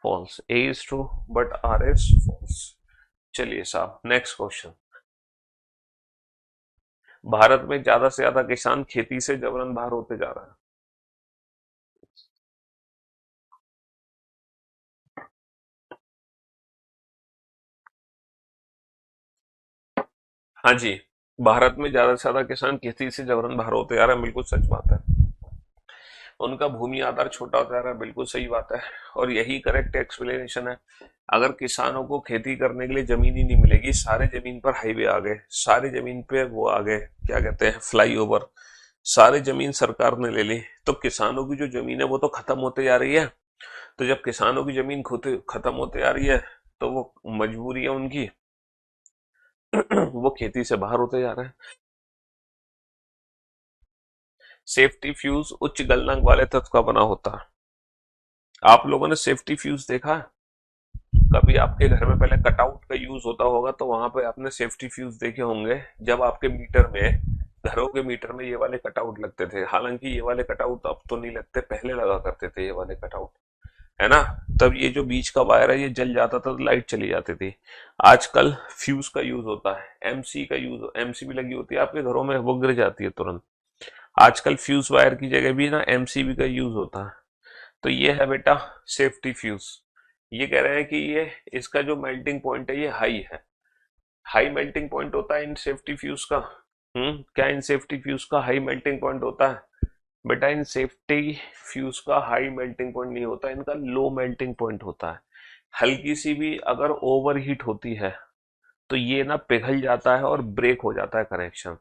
false. A is true but R is false. चलिए साहब, नेक्स्ट क्वेश्चन। भारत में ज्यादा से ज्यादा किसान खेती से जबरन बाहर होते जा रहे हैं। हाँ जी, भारत में ज्यादा से ज्यादा किसान खेती से जबरन बाहर होते जा रहे हैं। बिल्कुल सच बात है। उनका भूमि आधार छोटा होता जा रहा है। बिल्कुल सही बात है, और यही करेक्ट एक्सप्लेनेशन है। अगर किसानों को खेती करने के लिए जमीन ही नहीं मिलेगी, सारे जमीन पर हाईवे आ गए, सारे जमीन पे वो आ गए, क्या कहते हैं, फ्लाईओवर, सारी जमीन सरकार ने ले ली, तो किसानों की जो जमीन है वो तो खत्म होते जा रही है। तो जब किसानों की जमीन खुद खत्म होते जा रही है, तो वो मजबूरी है उनकी, वो खेती से बाहर होते जा रहे हैं। सेफ्टी फ्यूज उच्च गलनांक वाले तत्व का बना होता है। आप लोगों ने सेफ्टी फ्यूज देखा है? कभी आपके घर में पहले कटआउट का यूज होता होगा, तो वहां पे आपने सेफ्टी फ्यूज देखे होंगे, जब आपके मीटर में, घरों के मीटर में ये वाले कटआउट लगते थे। हालांकि ये वाले कटआउट अब तो नहीं लगते, पहले लगा करते थे ये वाले कटआउट, है ना। तब ये जो बीच का वायर है ये जल जाता था तो लाइट चली जाती थी। आजकल फ्यूज का यूज होता है, एमसी का यूज, एमसीबी लगी होती है आपके घरों में, वो गिर जाती है तुरंत। आजकल फ्यूज वायर की जगह भी ना एमसीबी का यूज होता है। तो ये है बेटा सेफ्टी फ्यूज। ये कह रहे हैं कि ये, इसका जो मेल्टिंग पॉइंट है ये हाई है। हाई मेल्टिंग पॉइंट होता है इन सेफ्टी फ्यूज का। क्या इन सेफ्टी फ्यूज का हाई मेल्टिंग पॉइंट होता है? बेटा इन सेफ्टी फ्यूज का हाई मेल्टिंग पॉइंट नहीं होता, इनका लो मेल्टिंग पॉइंट होता है। हल्की सी भी अगर ओवर हीट होती है तो ये ना पिघल जाता है और ब्रेक हो जाता है कनेक्शन।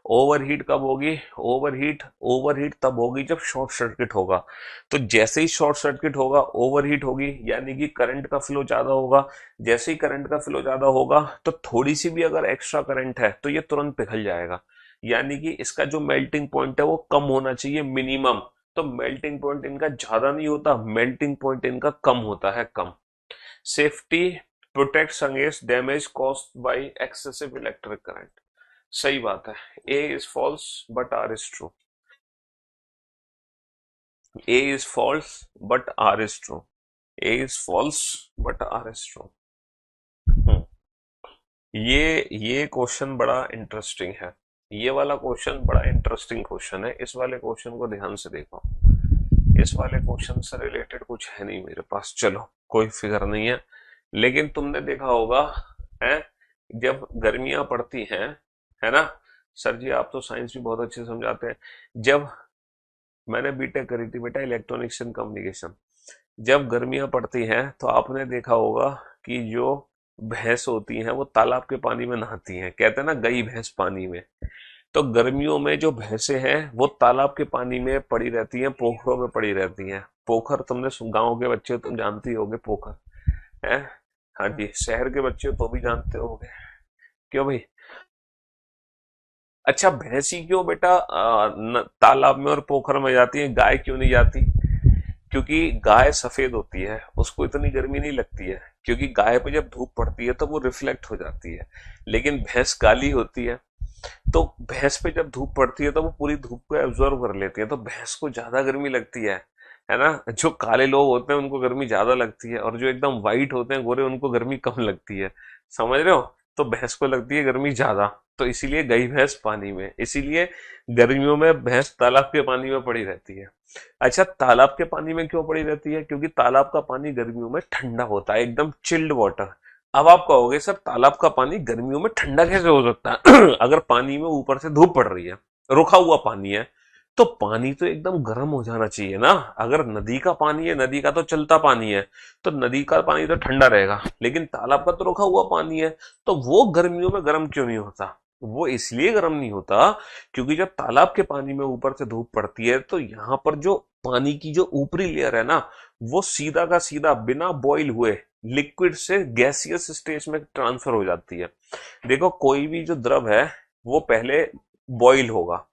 ओवरहीट कब होगी? ओवरहीट ओवरहीट तब होगी जब शॉर्ट सर्किट होगा। तो जैसे ही शॉर्ट सर्किट होगा ओवरहीट होगी, यानी कि करंट का फ्लो ज्यादा होगा। जैसे ही करंट का फ्लो ज्यादा होगा तो थोड़ी सी भी अगर एक्स्ट्रा करंट है तो ये तुरंत पिघल जाएगा। यानी कि इसका जो मेल्टिंग पॉइंट है वो कम होना चाहिए, मिनिमम। तो मेल्टिंग पॉइंट इनका ज्यादा नहीं होता, मेल्टिंग पॉइंट इनका कम होता है, कम। Safety protects against damage caused by excessive electric current. सही बात है, A is false but R is true. A is false but R is true. A is false but R is true. ये क्वेश्चन बड़ा इंटरेस्टिंग है। ये वाला क्वेश्चन बड़ा इंटरेस्टिंग क्वेश्चन है। इस वाले क्वेश्चन को ध्यान से देखो। इस वाले क्वेश्चन से रिलेटेड कुछ है नहीं मेरे पास, चलो कोई फिक्र नहीं है। लेकिन तुमने देखा होगा है, जब गर्मियां पड़ती हैं, है ना सर जी, आप तो साइंस भी बहुत अच्छे समझाते हैं। जब मैंने बीटेक करी थी बेटा, इलेक्ट्रॉनिक्स एंड कम्युनिकेशन, जब गर्मियां पड़ती हैं तो आपने देखा होगा कि जो भैंस होती हैं वो तालाब के पानी में नहाती हैं। कहते हैं ना गई भैंस पानी में। तो गर्मियों में जो भैंसें हैं वो तालाब के पानी में पड़ी रहती हैं, पोखरों में पड़ी रहती हैं। पोखर तुमने गांव के बच्चे तुम जानते ही होगे पोखर है। हाँ जी, शहर के बच्चे तो भी जानते होगे। क्यों भाई? अच्छा, भैंसी क्यों बेटा तालाब में और पोखर में जाती है, गाय क्यों नहीं जाती? क्योंकि गाय सफेद होती है, उसको इतनी गर्मी नहीं लगती है, क्योंकि गाय पे जब धूप पड़ती है तो वो रिफ्लेक्ट हो जाती है। लेकिन भैंस काली होती है, तो भैंस पे जब धूप पड़ती है तो वो पूरी धूप को एब्जॉर्व कर लेती है, तो भैंस को ज्यादा गर्मी लगती है ना। जो काले लोग होते हैं उनको गर्मी ज्यादा लगती है, और जो एकदम व्हाइट होते हैं गोरे, उनको गर्मी कम लगती है। समझ रहे हो? तो भैंस को लगती है गर्मी ज्यादा, तो इसीलिए गई भैंस पानी में, इसीलिए गर्मियों में भैंस तालाब के पानी में पड़ी रहती है। अच्छा, तालाब के पानी में क्यों पड़ी रहती है? क्योंकि तालाब का पानी गर्मियों में ठंडा होता है, एकदम चिल्ड वाटर। अब आप कहोगे सर तालाब का पानी गर्मियों में ठंडा कैसे हो सकता है? अगर पानी में ऊपर से धूप पड़ रही है, रुका हुआ पानी है, तो पानी तो एकदम गर्म हो जाना चाहिए ना। अगर नदी का पानी है, नदी का तो चलता पानी है, तो नदी का पानी तो ठंडा रहेगा, लेकिन तालाब का तो रुका हुआ पानी है, तो वो गर्मियों में गर्म क्यों नहीं होता? वो इसलिए गर्म नहीं होता क्योंकि जब तालाब के पानी में ऊपर से धूप पड़ती है तो यहाँ पर जो पानी की जो ऊपरी लेयर है ना, वो सीधा का सीधा बिना बॉईल हुए लिक्विड से गैसियस स्टेज में ट्रांसफर हो जाती है। देखो, कोई भी जो द्रव है वो पहले बॉईल होगा,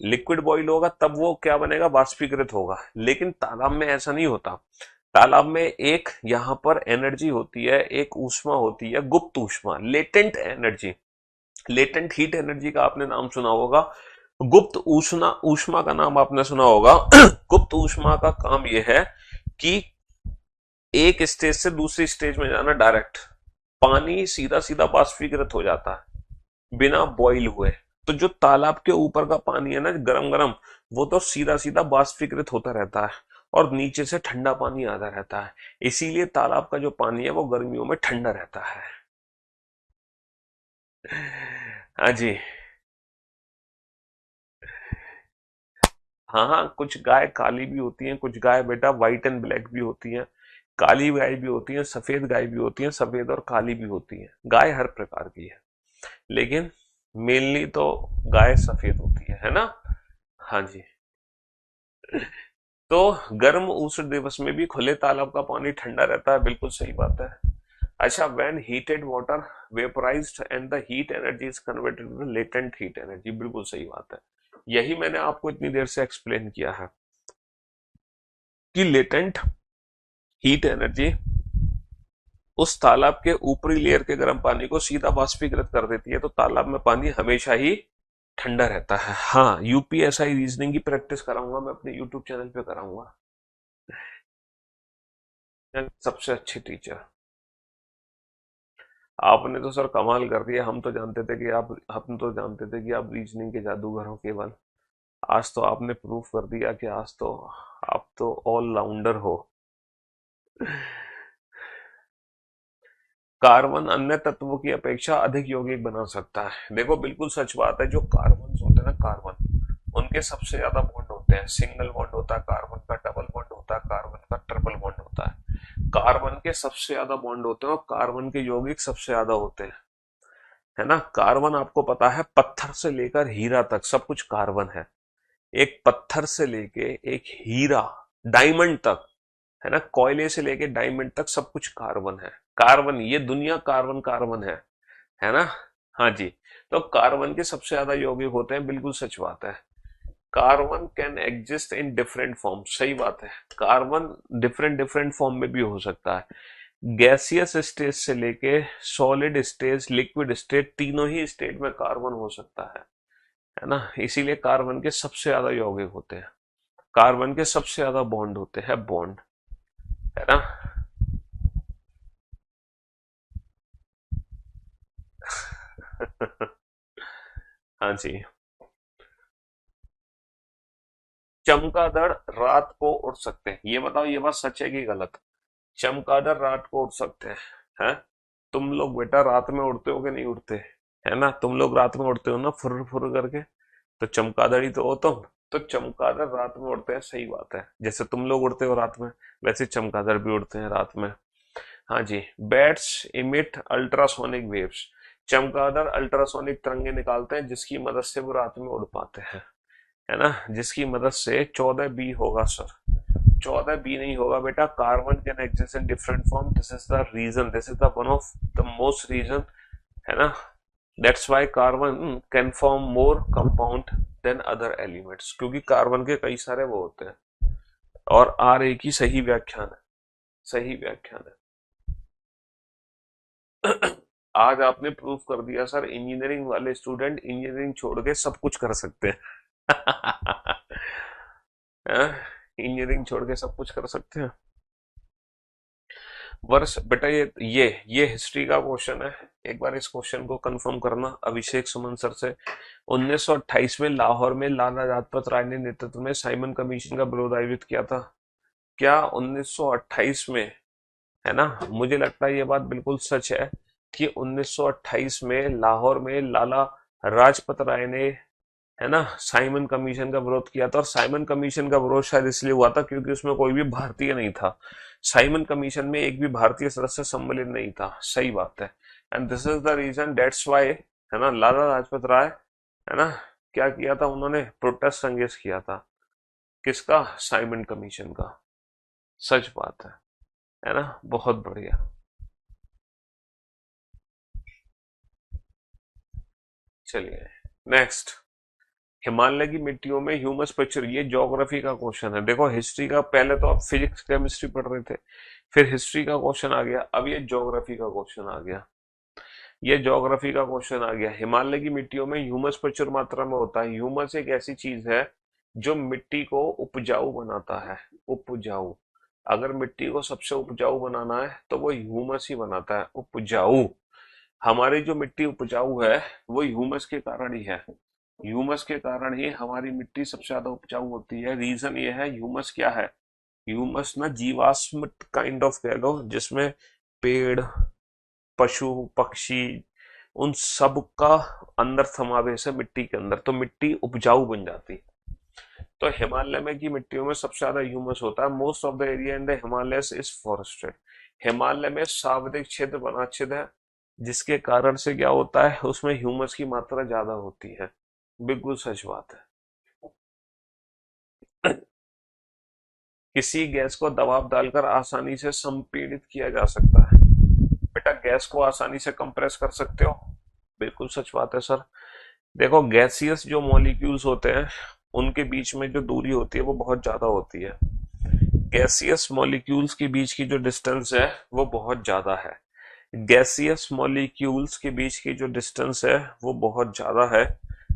लिक्विड बॉईल होगा, तब वो क्या बनेगा? वाष्पीकृत होगा। लेकिन तालाब में ऐसा नहीं होता। तालाब में एक यहाँ पर एनर्जी होती है, एक ऊष्मा होती है, गुप्त ऊष्मा, latent energy. Latent heat energy का आपने नाम सुना होगा, गुप्त ऊष्मा ऊष्मा का नाम आपने सुना होगा। गुप्त ऊष्मा का काम यह है कि एक स्टेज से दूसरी स्टेज में जाना डायरेक्ट। पानी सीधा सीधा वाष्पीकृत हो जाता है बिना बॉईल हुए। तो जो तालाब के ऊपर का पानी है ना, गरम गरम, वो तो सीधा सीधा वाष्पीकृत होता रहता है और नीचे से ठंडा पानी आता रहता है। इसीलिए तालाब का जो पानी है वो गर्मियों में ठंडा रहता है। हाँ जी। हाँ हाँ, कुछ गाय काली भी होती हैं, कुछ गाय बेटा व्हाइट एंड ब्लैक भी होती हैं। काली गाय भी होती है, सफेद गाय भी होती है, सफेद और काली भी होती है। गाय हर प्रकार की है, लेकिन मेनली तो गाय सफेद होती है ना। हाँ जी। तो गर्म उष्ण दिवस में भी खुले तालाब का पानी ठंडा रहता है, बिल्कुल सही बात है। अच्छा, when heated water vaporized and the heat energy is converted to latent heat energy, बिल्कुल सही बात है। यही मैंने आपको इतनी देर से एक्सप्लेन किया है कि लेटेंट हीट एनर्जी उस तालाब के ऊपरी लेयर के गर्म पानी को सीधा वाष्पीकृत कर देती है, तो तालाब में पानी हमेशा ही ठंडा रहता है। हाँ, यूपीएसआई रीजनिंग की प्रैक्टिस कराऊंगा मैं अपने यूट्यूब चैनल पे कराऊंगा। सबसे अच्छी टीचर आपने तो सर कमाल कर दिया। हम तो जानते थे कि आप रीजनिंग के जादूगर हो केवल। आज तो आपने प्रूफ कर दिया कि आज तो आप तो ऑलराउंडर हो। कार्बन अन्य तत्वों की अपेक्षा अधिक यौगिक बना सकता है। देखो, बिल्कुल सच बात है। जो कार्बन होते हैं ना, कार्बन, उनके सबसे ज्यादा बॉन्ड होते हैं। सिंगल बॉन्ड होता है कार्बन का, डबल बॉन्ड होता है कार्बन का, ट्रिपल बॉन्ड होता है। कार्बन के सबसे ज्यादा बॉन्ड होते हैं और कार्बन के यौगिक सबसे ज्यादा होते हैं, है ना। कार्बन आपको पता है, पत्थर से लेकर हीरा तक सब कुछ कार्बन है। एक पत्थर से लेके एक हीरा, डायमंड तक, है ना, कोयले से लेके डायमंड तक सब कुछ कार्बन है। कार्बन, ये दुनिया कार्बन कार्बन है ना। हाँ जी। तो कार्बन के सबसे ज्यादा यौगिक होते हैं, बिल्कुल सच बात है। Carbon can exist in different form, सही बात है। कार्बन डिफरेंट डिफरेंट फॉर्म में भी हो सकता है। गैसियस स्टेज से लेके सॉलिड स्टेज, लिक्विड स्टेज, तीनों ही स्टेट में कार्बन हो सकता है ना। इसीलिए कार्बन के सबसे ज्यादा यौगिक होते हैं, कार्बन के सबसे ज्यादा बॉन्ड होते हैं, बॉन्ड, है ना। हाँ जी। चमगादड़ रात को उड़ सकते हैं, ये बताओ ये बात सच है कि गलत? चमगादड़ रात को उड़ सकते हैं? तुम लोग बेटा रात में उड़ते हो कि नहीं उड़ते? है ना, तुम लोग रात में उड़ते हो ना, फुर फुर करके। तो चमगादड़ ही तो हो तुम। तो चमगादड़ रात में उड़ते हैं, सही बात है। जैसे तुम लोग उड़ते हो रात में, वैसे चमगादड़ भी उड़ते हैं रात में। हाँ जी। Bats emit ultrasonic waves. चमगादड़ अल्ट्रासोनिक तरंगे निकालते हैं, जिसकी मदद से वो रात में उड़ पाते हैं, है ना। जिसकी मदद से 14 बी होगा सर। 14 बी नहीं होगा बेटा, carbon can exist in different form, this is the reason, this is the one of the most reason, है ना। That's why carbon can form more compound than other elements, क्योंकि कार्बन के कई सारे वो होते हैं। और आर एक ही सही व्याख्यान है, सही व्याख्यान है। आज आपने प्रूफ कर दिया सर, इंजीनियरिंग वाले स्टूडेंट इंजीनियरिंग छोड़ के सब कुछ कर सकते हैं। इंजीनियरिंग छोड़ के सब कुछ कर सकते हैं। वर्ष बेटा, ये हिस्ट्री का क्वेश्चन है। एक बार इस क्वेश्चन को कंफर्म करना अभिषेक सुमन सर से। 1928 में लाहौर में लाला लाजपत राय ने नेतृत्व में साइमन कमीशन का विरोध आयोजित किया था। क्या 1928 में? है ना, मुझे लगता है ये बात बिल्कुल सच है कि 1928 में लाहौर में लाला लाजपत राय ने, है ना, साइमन कमीशन का विरोध किया था। और साइमन कमीशन का विरोध शायद इसलिए हुआ था क्योंकि उसमें कोई भी भारतीय नहीं था। साइमन कमीशन में एक भी भारतीय सदस्य सम्मिलित नहीं था, सही बात है। And this is the reason, that's why, है ना, लाला लाजपत राय, है ना, क्या किया था उन्होंने? प्रोटेस्ट अंगेज किया था। किसका? साइमन कमीशन का। सच बात है ना, बहुत बढ़िया। चलिए नेक्स्ट। हिमालय की मिट्टियों में ह्यूमस पिक्चर, ये ज्योग्राफी का क्वेश्चन है। देखो हिस्ट्री का, पहले तो आप फिजिक्स केमिस्ट्री पढ़ रहे थे, फिर हिस्ट्री का क्वेश्चन आ गया, अब ये ज्योग्राफी का क्वेश्चन आ गया। ये ज्योग्राफी का क्वेश्चन आ गया। हिमालय की मिट्टियों में ह्यूमस प्रचुर मात्रा में होता है। ह्यूमस एक ऐसी चीज है जो मिट्टी को उपजाऊ बनाता है, उपजाऊ। अगर मिट्टी को सबसे उपजाऊ बनाना है तो वो ह्यूमस ही बनाता है, उपजाऊ। हमारी जो मिट्टी उपजाऊ है वो ह्यूमस के कारण ही है। ह्यूमस के कारण ही हमारी मिट्टी सबसे ज्यादा उपजाऊ होती है। रीजन ये है, ह्यूमस क्या है? ह्यूमस ना जीवाश्म काइंड ऑफ कह लो, जिसमें पेड़, पशु, पक्षी, उन सब का अंदर समावेश है मिट्टी के अंदर, तो मिट्टी उपजाऊ बन जाती है। तो हिमालय में की मिट्टियों में सबसे ज्यादा ह्यूमस होता है। Most of the area in the Himalayas is forested. Himalaya में सार्वजनिक क्षेत्र वनाच्छिद है, जिसके कारण से क्या होता है, उसमें ह्यूमस की मात्रा ज्यादा होती है। बिल्कुल सच बात है। किसी गैस को दबाव डालकर आसानी से संपीड़ित किया जा सकता है। बेटा गैस को आसानी से कंप्रेस कर सकते हो, बिल्कुल सच बात है सर। देखो गैसियस जो मॉलिक्यूल्स होते हैं उनके बीच में जो दूरी होती है वो बहुत ज्यादा होती है। गैसियस मॉलिक्यूल्स के बीच की जो डिस्टेंस है वो बहुत ज्यादा है। गैसियस मॉलिक्यूल्स के बीच की जो डिस्टेंस है वो बहुत ज्यादा है,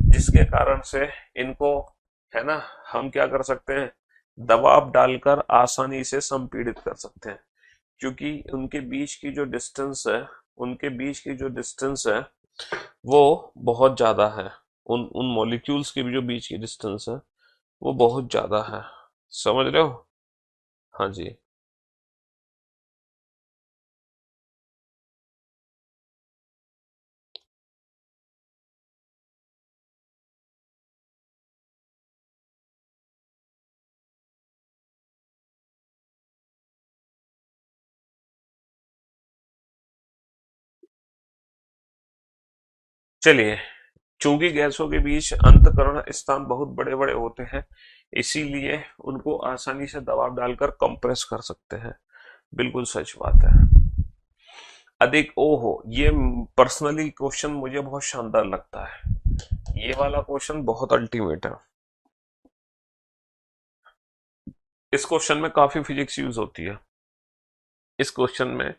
जिसके कारण से इनको, है ना, हम क्या कर सकते हैं, दबाव डालकर आसानी से संपीड़ित कर सकते हैं। क्योंकि उनके बीच की जो डिस्टेंस है, उनके बीच की जो डिस्टेंस है वो बहुत ज्यादा है। उन उन मॉलिक्यूल्स के भी जो बीच की डिस्टेंस है वो बहुत ज्यादा है। समझ रहे हो? हाँ जी। चलिए, चूंकि गैसों के बीच अंतःकरण स्थान बहुत बड़े बड़े होते हैं, इसीलिए उनको आसानी से दबाव डालकर कंप्रेस कर सकते हैं। बिल्कुल सच बात है। अधिक ओहो, ये पर्सनली क्वेश्चन मुझे बहुत शानदार लगता है। ये वाला क्वेश्चन बहुत अल्टीमेट है। इस क्वेश्चन में काफी फिजिक्स यूज होती है। इस क्वेश्चन में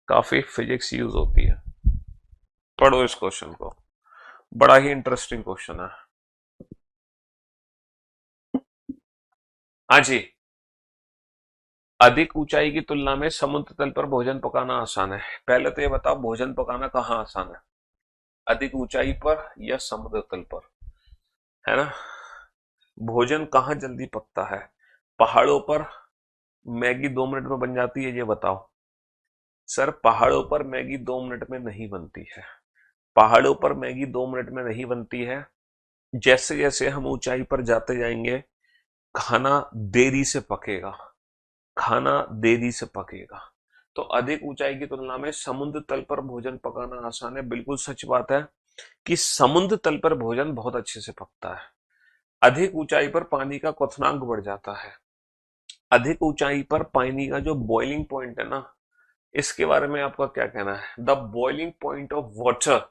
काफी फिजिक्स यूज होती है। पढ़ो इस क्वेश्चन को, बड़ा ही इंटरेस्टिंग क्वेश्चन है। हाँ जी। अधिक ऊंचाई की तुलना में समुद्र तल पर भोजन पकाना आसान है। पहले तो ये बताओ, भोजन पकाना कहाँ आसान है? अधिक ऊंचाई पर या समुद्र तल पर? है ना? भोजन कहाँ जल्दी पकता है? पहाड़ों पर मैगी 2 मिनट में बन जाती है, ये बताओ। सर, पहाड़ों पर मैगी 2 मिनट में नहीं बनती है। पहाड़ों पर मैगी 2 मिनट में नहीं बनती है। जैसे जैसे हम ऊंचाई पर जाते जाएंगे, खाना देरी से पकेगा। खाना देरी से पकेगा। तो अधिक ऊंचाई की तुलना में समुद्र तल पर भोजन पकाना आसान है, बिल्कुल सच बात है कि समुद्र तल पर भोजन बहुत अच्छे से पकता है। अधिक ऊंचाई पर पानी का क्वथनांक बढ़ जाता है। अधिक ऊंचाई पर पानी का जो बॉइलिंग पॉइंट है ना, इसके बारे में आपका क्या कहना है? The boiling point of water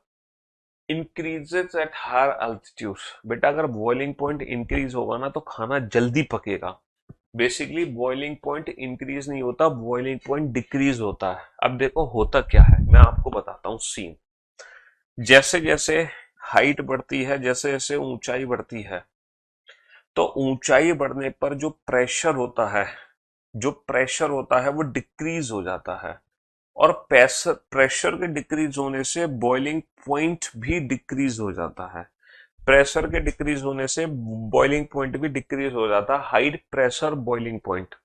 increases at higher altitude. बेटा, अगर बॉइलिंग पॉइंट इंक्रीज होगा ना तो खाना जल्दी पकेगा। बेसिकली बॉइलिंग पॉइंट इंक्रीज नहीं होता, बॉइलिंग पॉइंट डिक्रीज होता है। अब देखो होता क्या है, मैं आपको बताता हूँ सीन। जैसे जैसे हाइट बढ़ती है, जैसे जैसे ऊंचाई बढ़ती है, तो ऊंचाई बढ़ने पर जो प्रेशर होता है, जो प्रेशर होता है वो डिक्रीज हो जाता है। और प्रेशर प्रेशर के डिक्रीज होने से बॉइलिंग पॉइंट भी डिक्रीज हो जाता है। प्रेशर के डिक्रीज होने से बॉइलिंग पॉइंट भी डिक्रीज हो जाता है। Height, pressure, boiling point.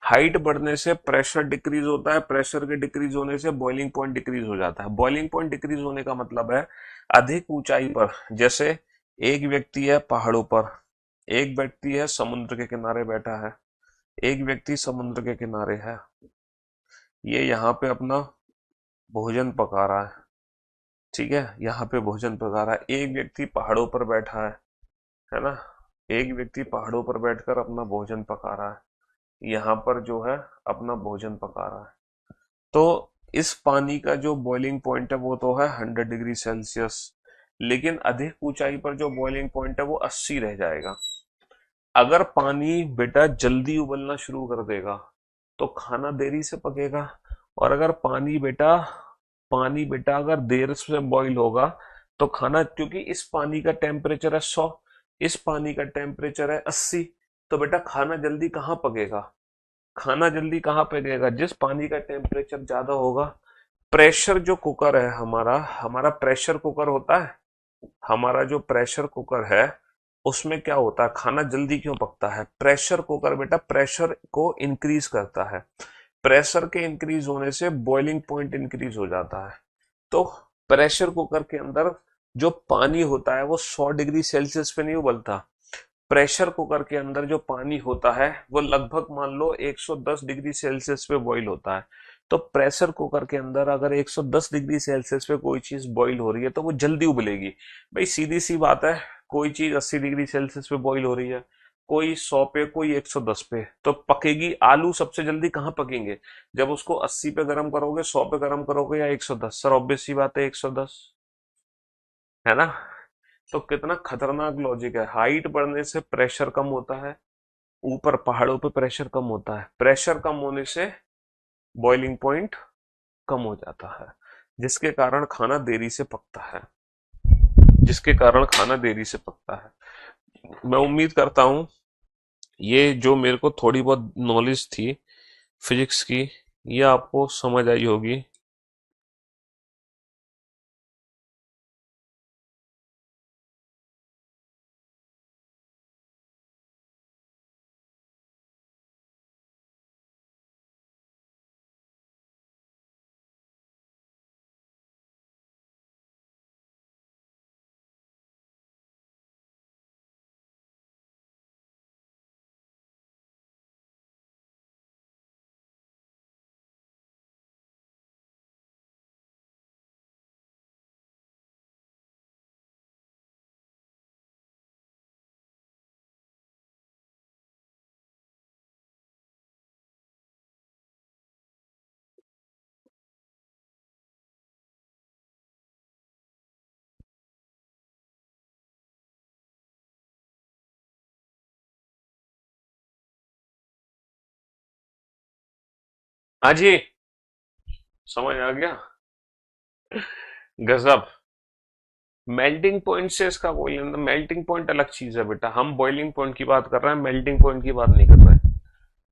Height बढ़ने से प्रेशर डिक्रीज होता है, प्रेशर के डिक्रीज होने से बॉइलिंग पॉइंट डिक्रीज हो जाता है। बॉइलिंग पॉइंट डिक्रीज होने का मतलब है अधिक ऊंचाई पर, जैसे एक व्यक्ति है पहाड़ों पर, एक व्यक्ति है समुद्र के किनारे बैठा है, एक व्यक्ति समुद्र के किनारे है, ये यहाँ पे अपना भोजन पका रहा है। ठीक है, यहाँ पे भोजन पका रहा है। एक व्यक्ति पहाड़ों पर बैठा है ना? एक व्यक्ति पहाड़ों पर बैठकर अपना भोजन पका रहा है, यहाँ पर जो है अपना भोजन पका रहा है। तो इस पानी का जो बॉइलिंग पॉइंट है वो तो है 100 डिग्री सेल्सियस, लेकिन अधिक ऊंचाई पर जो बॉइलिंग पॉइंट है वो 80 रह जाएगा। अगर पानी बेटा जल्दी उबलना शुरू कर देगा तो खाना देरी से पकेगा। और अगर पानी बेटा अगर देर से बॉईल होगा तो खाना, क्योंकि इस पानी का टेम्परेचर है 100, इस पानी का टेम्परेचर है 80, तो बेटा खाना जल्दी कहाँ पकेगा? खाना जल्दी कहाँ पकेगा? जिस पानी का टेम्परेचर ज्यादा होगा। प्रेशर जो कुकर है हमारा हमारा प्रेशर कुकर होता है। हमारा जो प्रेशर कुकर है उसमें क्या होता है, खाना जल्दी क्यों पकता है? प्रेशर कुकर बेटा प्रेशर को इंक्रीज करता है। प्रेशर के इंक्रीज होने से बॉइलिंग पॉइंट इंक्रीज हो जाता है। तो प्रेशर कुकर के अंदर जो पानी होता है वो 100 डिग्री सेल्सियस पे नहीं उबलता। प्रेशर कुकर के अंदर जो पानी होता है वो लगभग मान लो 110 डिग्री सेल्सियस पे बॉईल होता है। तो प्रेशर कुकर के अंदर अगर 110 डिग्री सेल्सियस पे कोई चीज बॉईल हो रही है तो वो जल्दी उबलेगी। भाई सीधी सी बात है, कोई चीज 80 डिग्री सेल्सियस पे बॉईल हो रही है, कोई 100 पे, कोई 110 पे, तो पकेगी। आलू सबसे जल्दी कहाँ पकेंगे? जब उसको 80 पे गर्म करोगे, 100 पे गर्म करोगे या 110? सर ऑब्वियस सी बात है 110, है ना? तो कितना खतरनाक लॉजिक है। हाइट बढ़ने से प्रेशर कम होता है, ऊपर पहाड़ों पे प्रेशर कम होता है, प्रेशर कम होने से बॉइलिंग पॉइंट कम हो जाता है, जिसके कारण खाना देरी से पकता है। जिसके कारण खाना देरी से पकता है। मैं उम्मीद करता हूं ये जो मेरे को थोड़ी बहुत नॉलेज थी फिजिक्स की, ये आपको समझ आई होगी। हाँ जी। समझ आ गया? गजब। मेल्टिंग पॉइंट से इसका कोई लेना, मेल्टिंग पॉइंट अलग चीज है बेटा, हम बॉइलिंग पॉइंट की बात कर रहे हैं, मेल्टिंग पॉइंट की बात नहीं कर रहे हैं।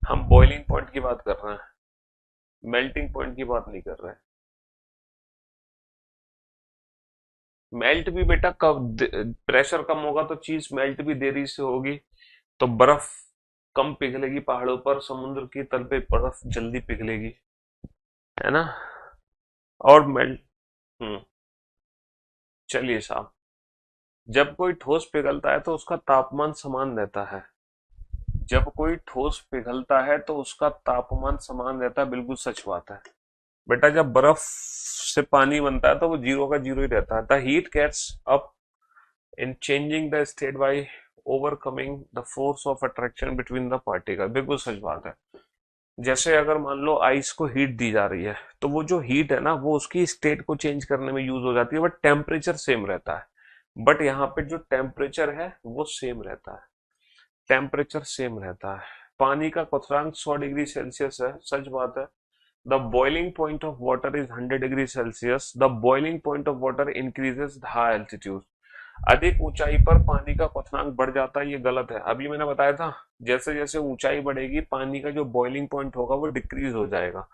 हम बॉइलिंग पॉइंट की बात कर रहे हैं, मेल्टिंग पॉइंट की बात नहीं कर रहे हैं। मेल्ट भी बेटा कब, प्रेशर कम होगा तो चीज मेल्ट भी देरी से होगी। तो बर्फ कम पिघलेगी पहाड़ों पर, समुद्र की तल पे बर्फ जल्दी पिघलेगी, है ना? और मेल्ट। हम्म। चलिए साहब, जब कोई ठोस पिघलता है तो उसका तापमान समान रहता है। जब कोई ठोस पिघलता है तो उसका तापमान समान रहता है, बिल्कुल सच बात है बेटा। जब बर्फ से पानी बनता है तो वो जीरो का जीरो ही रहता है। The heat gets up in changing the state by overcoming the force of attraction between the particle, बिल्कुल सच बात है। जैसे अगर मान लो आइस को हीट दी जा रही है, तो वो जो हीट है ना वो उसकी स्टेट को चेंज करने में यूज हो जाती है, बट टेम्परेचर सेम रहता है। बट यहाँ पे जो टेम्परेचर है वो सेम रहता है, टेम्परेचर सेम रहता है। पानी का क्वथनांक 100 डिग्री सेल्सियस है, सच बात है। The boiling point of water is 100 degree Celsius. The boiling point of water increases high altitude. अधिक ऊंचाई पर पानी का क्वथनांक बढ़ जाता है, ये गलत है। अभी मैंने बताया था, जैसे जैसे ऊंचाई बढ़ेगी पानी का जो बॉइलिंग पॉइंट होगा वो डिक्रीज हो जाएगा।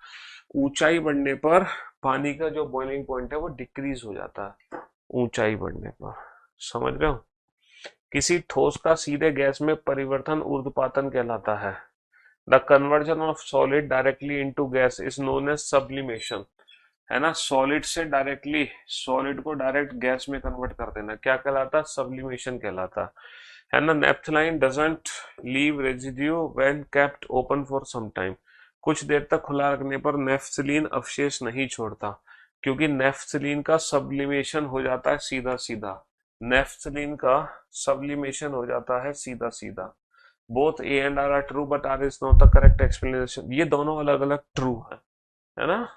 ऊंचाई बढ़ने पर पानी का जो बॉइलिंग पॉइंट है वो डिक्रीज हो जाता है, ऊंचाई बढ़ने पर। समझ रहे हो? किसी ठोस का सीधे गैस में परिवर्तन ऊर्ध्वपातन कहलाता है। The conversion of solid directly into gas is known as sublimation. है ना, सॉलिड से डायरेक्टली सॉलिड को डायरेक्ट गैस में कन्वर्ट कर देना क्या कहलाता? सब्लिमेशन कहलाता है ना। Naphthalene doesn't leave residue when kept open for some time. कुछ देर तक खुला रखने पर नेफ्थलीन अवशेष नहीं छोड़ता, क्योंकि नेफ्थलीन का सब्लिमेशन हो जाता है सीधा सीधा। नेफ्थलीन का सब्लिमेशन हो जाता है सीधा सीधा। Both A and R true but R is not the correct explanation. ये दोनों अलग अलग ट्रू है ना?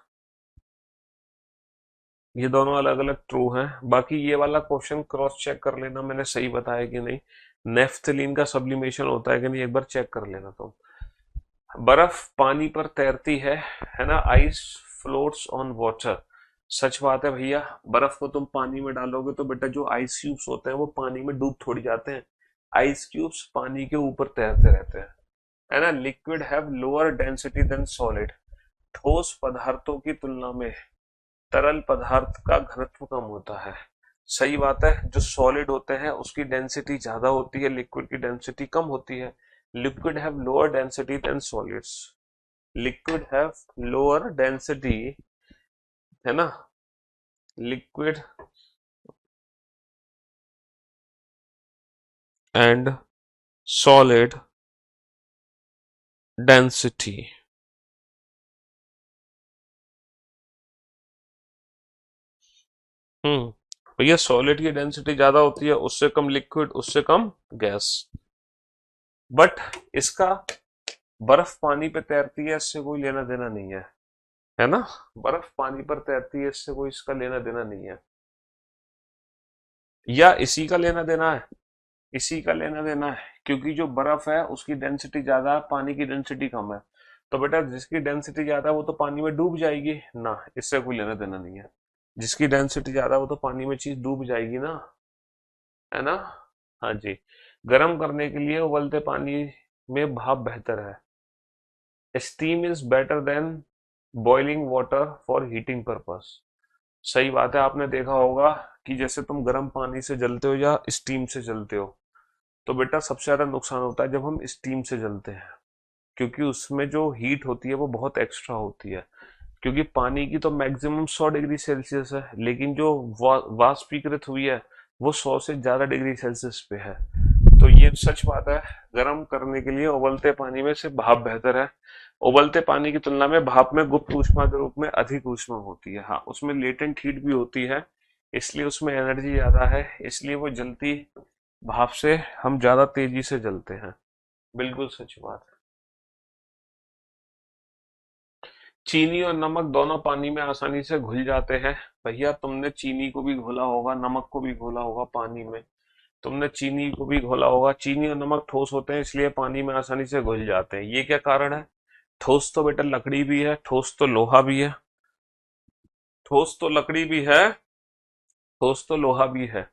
ये दोनों अलग अलग ट्रू हैं। बाकी ये वाला क्वेश्चन क्रॉस चेक कर लेना, मैंने सही बताया कि नहीं। नेफ्थलीन का सब्लिमेशन होता है कि नहीं, एक बार चेक कर लेना तुम। बर्फ पानी पर तैरती है ना। Ice floats on water. सच बात है भैया, बर्फ को तुम पानी में डालोगे तो बेटा जो आइस क्यूब्स होते हैं वो पानी में डूब थोड़ी जाते हैं। आइस क्यूब्स पानी के ऊपर तैरते रहते हैं, है ना। Liquid have lower density than solid. ठोस पदार्थों की तुलना में तरल पदार्थ का घनत्व कम होता है। सही बात है, जो सॉलिड होते हैं उसकी डेंसिटी ज्यादा होती है, लिक्विड की डेंसिटी कम होती है। Liquid have lower density than solids. Liquid have lower density, है ना। Liquid and solid density. भैया सॉलिड की डेंसिटी ज्यादा होती है, उससे कम लिक्विड, उससे कम गैस। बट इसका बर्फ पानी पे तैरती है, इससे कोई लेना देना नहीं है ना। बर्फ पानी पर तैरती है, इससे कोई इसका लेना देना नहीं है। या इसी का लेना देना है, इसी का लेना देना है, क्योंकि जो बर्फ है उसकी डेंसिटी ज्यादा है, पानी की डेंसिटी कम है। तो बेटा जिसकी डेंसिटी ज्यादा है वो तो पानी में डूब जाएगी ना, इससे कोई लेना देना नहीं है। जिसकी डेंसिटी ज्यादा है वो तो पानी में चीज डूब जाएगी ना, है ना। हाँ जी। गर्म करने के लिए उबलते पानी में भाप बेहतर है। Steam is better than boiling water for heating purpose. सही बात है, आपने देखा होगा कि जैसे तुम गर्म पानी से जलते हो या स्टीम से जलते हो, तो बेटा सबसे ज्यादा नुकसान होता है जब हम स्टीम से जलते हैं, क्योंकि उसमें जो हीट होती है वो बहुत एक्स्ट्रा होती है। क्योंकि पानी की तो मैक्सिमम 100 डिग्री सेल्सियस है, लेकिन जो वाष्पीकृत हुई है वो 100 से ज्यादा डिग्री सेल्सियस पे है। तो ये सच बात है, गर्म करने के लिए उबलते पानी में से भाप बेहतर है। उबलते पानी की तुलना में भाप में गुप्त ऊष्मा के रूप में अधिक ऊष्मा होती है। हाँ, उसमें लेटेंट हीट भी होती है, इसलिए उसमें एनर्जी ज्यादा है, इसलिए वो जलती भाप से हम ज्यादा तेजी से जलते हैं। बिल्कुल सच बात है। चीनी और नमक दोनों पानी में आसानी से घुल जाते हैं। भैया तुमने चीनी को भी घोला होगा, नमक को भी घोला होगा पानी में। तुमने चीनी को भी घोला होगा। चीनी और नमक ठोस होते हैं, इसलिए पानी में आसानी से घुल जाते हैं। ये क्या कारण है? ठोस तो बेटा लकड़ी भी है, ठोस तो लोहा भी है। ठोस तो लकड़ी भी है, ठोस तो लोहा भी है।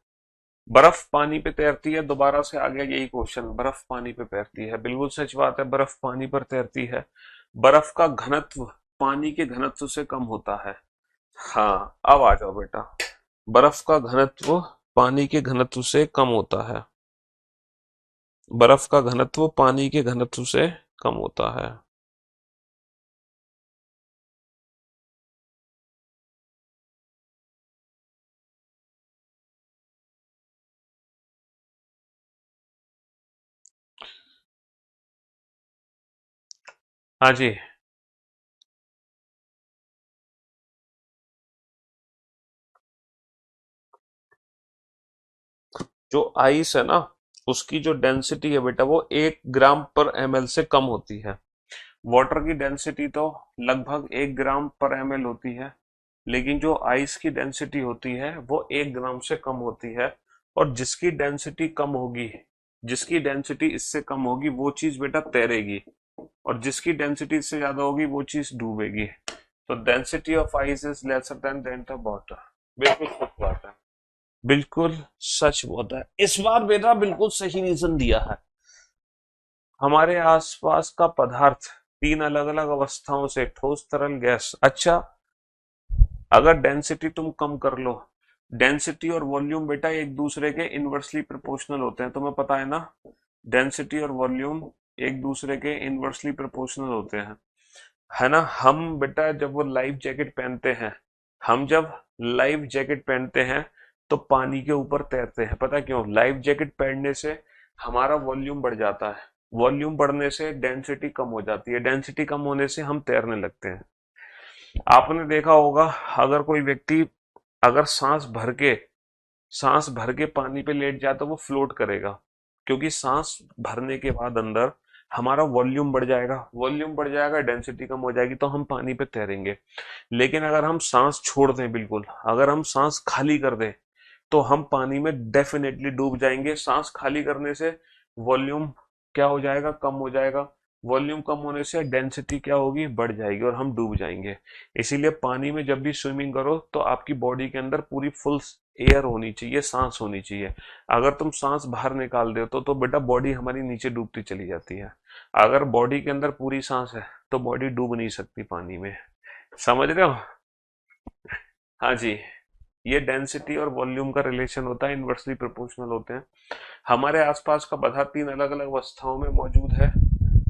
बर्फ पानी पे तैरती है, दोबारा से आ गया यही क्वेश्चन, बर्फ पानी पे तैरती है, बिल्कुल सच बात है, बर्फ पानी पर तैरती है। बर्फ का घनत्व पानी के घनत्व से कम होता है। हाँ, अब आ जाओ बेटा। बर्फ का घनत्व पानी के घनत्व से कम होता है। बर्फ का घनत्व पानी के घनत्व से कम होता है। हाँ जी। जो आइस है ना, उसकी जो डेंसिटी है बेटा वो 1 ग्राम पर ml से कम होती है। वाटर की डेंसिटी तो लगभग 1 ग्राम पर ml होती है, लेकिन जो आइस की डेंसिटी होती है वो 1 ग्राम से कम होती है। और जिसकी डेंसिटी कम होगी, जिसकी डेंसिटी इससे कम होगी वो चीज बेटा तैरेगी, और जिसकी डेंसिटी इससे ज्यादा होगी वो चीज डूबेगी। तो density of ice is lesser than that of water. बिल्कुल सच बात है, बिल्कुल सच बात है। इस बार बेटा बिल्कुल सही रीजन दिया है। हमारे आसपास का पदार्थ तीन अलग अलग अवस्थाओं से, ठोस तरल गैस। अच्छा, अगर डेंसिटी तुम कम कर लो, डेंसिटी और वॉल्यूम बेटा एक दूसरे के इनवर्सली प्रोपोर्शनल होते हैं, तुम्हें पता है ना। डेंसिटी और वॉल्यूम एक दूसरे के इनवर्सली प्रोपोर्शनल होते हैं, है ना। हम बेटा जब वो लाइफ जैकेट पहनते हैं, हम जब लाइफ जैकेट पहनते हैं तो पानी के ऊपर तैरते हैं। पता क्यों? लाइफ जैकेट पहनने से हमारा वॉल्यूम बढ़ जाता है, वॉल्यूम बढ़ने से डेंसिटी कम हो जाती है, डेंसिटी कम होने से हम तैरने लगते हैं। आपने देखा होगा, अगर कोई व्यक्ति अगर सांस भर के पानी पे लेट जाए तो वो फ्लोट करेगा, क्योंकि सांस भरने के बाद अंदर हमारा वॉल्यूम बढ़ जाएगा, वॉल्यूम बढ़ जाएगा, डेंसिटी कम हो जाएगी, तो हम पानी पे तैरेंगे। लेकिन अगर हम सांस छोड़ दें, बिल्कुल अगर हम सांस खाली कर दें, तो हम पानी में डेफिनेटली डूब जाएंगे। सांस खाली करने से वॉल्यूम क्या हो जाएगा? कम हो जाएगा। वॉल्यूम कम होने से डेंसिटी क्या होगी? बढ़ जाएगी और हम डूब जाएंगे। इसीलिए पानी में जब भी स्विमिंग करो तो आपकी बॉडी के अंदर पूरी फुल एयर होनी चाहिए, सांस होनी चाहिए। अगर तुम सांस बाहर निकाल दे तो बेटा बॉडी हमारी नीचे डूबती चली जाती है। अगर बॉडी के अंदर पूरी सांस है तो बॉडी डूब नहीं सकती पानी में। समझ रहे हो? हाँ जी। ये डेंसिटी और वॉल्यूम का रिलेशन होता है, इनवर्सली प्रोपोर्शनल होते हैं। हमारे आसपास का पदार्थ तीन अलग अलग अवस्थाओं में मौजूद है।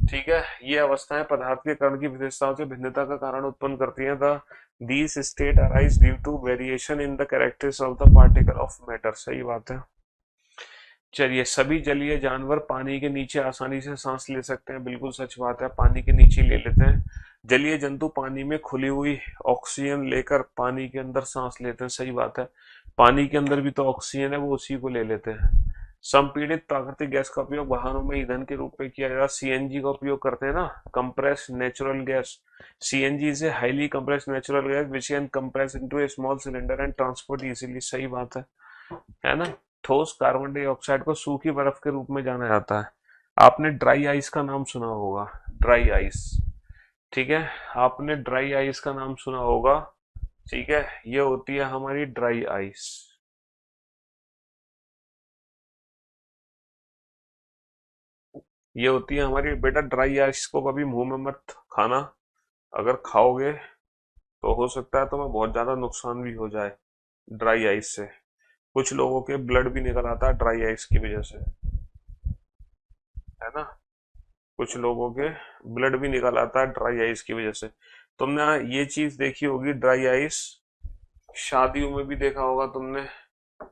ठीक है, ये अवस्थाएं पदार्थ के कण की विशेषताओं से भिन्नता का कारण उत्पन्न करती हैं। The these state arise due to variation in the characteristics of the particle of matter. सही बात है। चलिए, सभी जलीय जानवर पानी के नीचे आसानी से सांस ले सकते हैं। बिल्कुल सच बात है, पानी के नीचे ले लेते हैं। जलीय जंतु पानी में खुली हुई ऑक्सीजन लेकर पानी के अंदर सांस लेते हैं। सही बात है, पानी के अंदर भी तो ऑक्सीजन है, वो उसी को ले लेते हैं। संपीड़ित प्राकृतिक गैस का उपयोग वाहनों में ईंधन के रूप में किया जाता है। सीएनजी का उपयोग करते हैं ना, compress natural gas. CNG is a highly compress natural gas which can compress into A small cylinder and transport easily. सही बात है ना। ठोस कार्बन डाइऑक्साइड को सूखी बर्फ के रूप में जाना जाता है। आपने ड्राई आइस का नाम सुना होगा, ड्राई आइस। ठीक है, आपने ड्राई आइस का नाम सुना होगा। ठीक है, ये होती है हमारी ड्राई आइस। ये होती है हमारी बेटा ड्राई आइस। को कभी मुंह में मत खाना, अगर खाओगे तो हो सकता है तुम्हें बहुत ज्यादा नुकसान भी हो जाए ड्राई आइस से। कुछ लोगों के ब्लड भी निकल आता है ड्राई आइस की वजह से, है ना। कुछ लोगों के ब्लड भी निकल आता है ड्राई आइस की वजह से। तुमने ये चीज देखी होगी, ड्राई आइस शादियों में भी देखा होगा तुमने,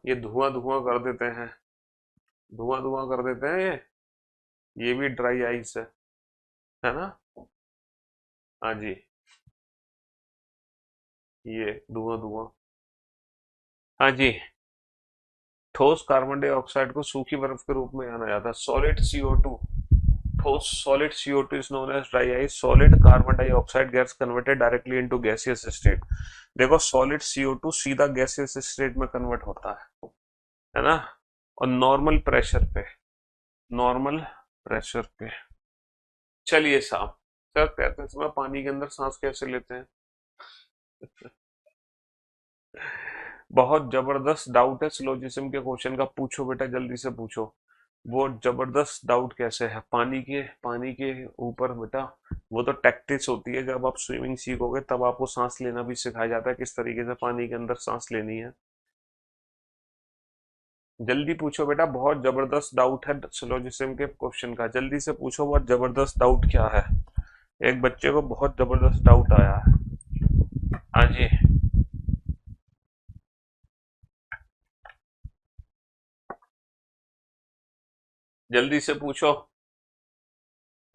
ये धुआं धुआं कर देते हैं, धुआं धुआं कर देते हैं ये भी ड्राई आइस है ना। हाँ जी, ये धुआं धुआं। हाँ जी। ठोस कार्बन डाइऑक्साइड को सूखी बर्फ के रूप में जाना जाता है। सॉलिड CO2, ठोस solid CO2 is known as dry ice. Solid carbon dioxide gas converted directly into gaseous state. देखो, सॉलिड CO2 सीधा गैसियस स्टेट में कन्वर्ट होता है ना, और नॉर्मल प्रेशर पे, नॉर्मल प्रेशर पे। चलिए साहब, सर कहते हैं समय पानी के अंदर सांस कैसे लेते हैं? बहुत जबरदस्त डाउट है सिलोजिज्म के क्वेश्चन का, पूछो बेटा जल्दी से पूछो। वो जबरदस्त डाउट कैसे है पानी के ऊपर बेटा? वो तो टैक्टिक्स होती है, जब आप स्विमिंग सीखोगे तब आपको सांस लेना भी सिखाया जाता है, किस तरीके से पानी के अंदर सांस लेनी है। जल्दी पूछो बेटा, बहुत जबरदस्त डाउट है सिलोजिज्म के क्वेश्चन का, जल्दी से पूछो बहुत जबरदस्त डाउट क्या है। एक बच्चे को बहुत जबरदस्त डाउट आया है। हाँ जी, जल्दी से पूछो,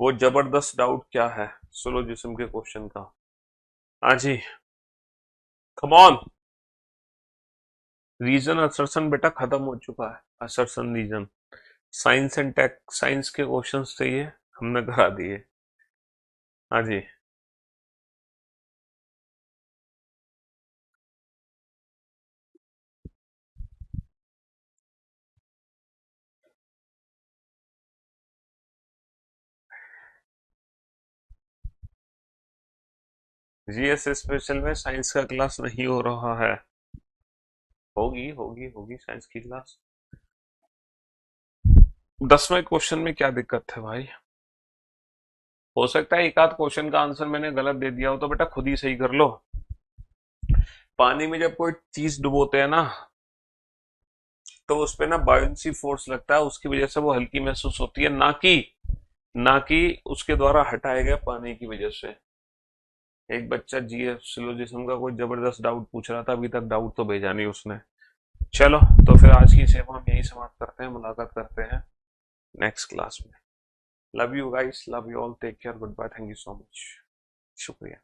वो जबरदस्त डाउट क्या है सिलोजिज्म के क्वेश्चन का। हाँ जी, कम ऑन। रीजन असर्शन बेटा खत्म हो चुका है, assertion reason. Science and tech, science के क्वेश्चंस थे ये, हमने करा दिए। हाँ जी, जीएस स्पेशल में साइंस का क्लास नहीं हो रहा है। होगी होगी होगी साइंस की क्लास। 10वें क्वेश्चन में क्या दिक्कत है भाई? हो सकता है एक आध क्वेश्चन का आंसर मैंने गलत दे दिया हो, तो बेटा खुद ही सही कर लो। पानी में जब कोई चीज डुबोते हैं ना, तो उस पे ना बायोन्सी फोर्स लगता है, उसकी वजह से वो हल्की महसूस होती है, ना कि उसके द्वारा हटाए गए पानी की वजह से। एक बच्चा जीएस सिलोजिज्म का कोई जबरदस्त डाउट पूछ रहा था, अभी तक डाउट तो भेजा नहीं उसने। चलो, तो फिर आज की सेवा हम यही समाप्त करते हैं, मुलाकात करते हैं नेक्स्ट क्लास में। Love you guys, love you all, take care, good bye, thank you so much, शुक्रिया।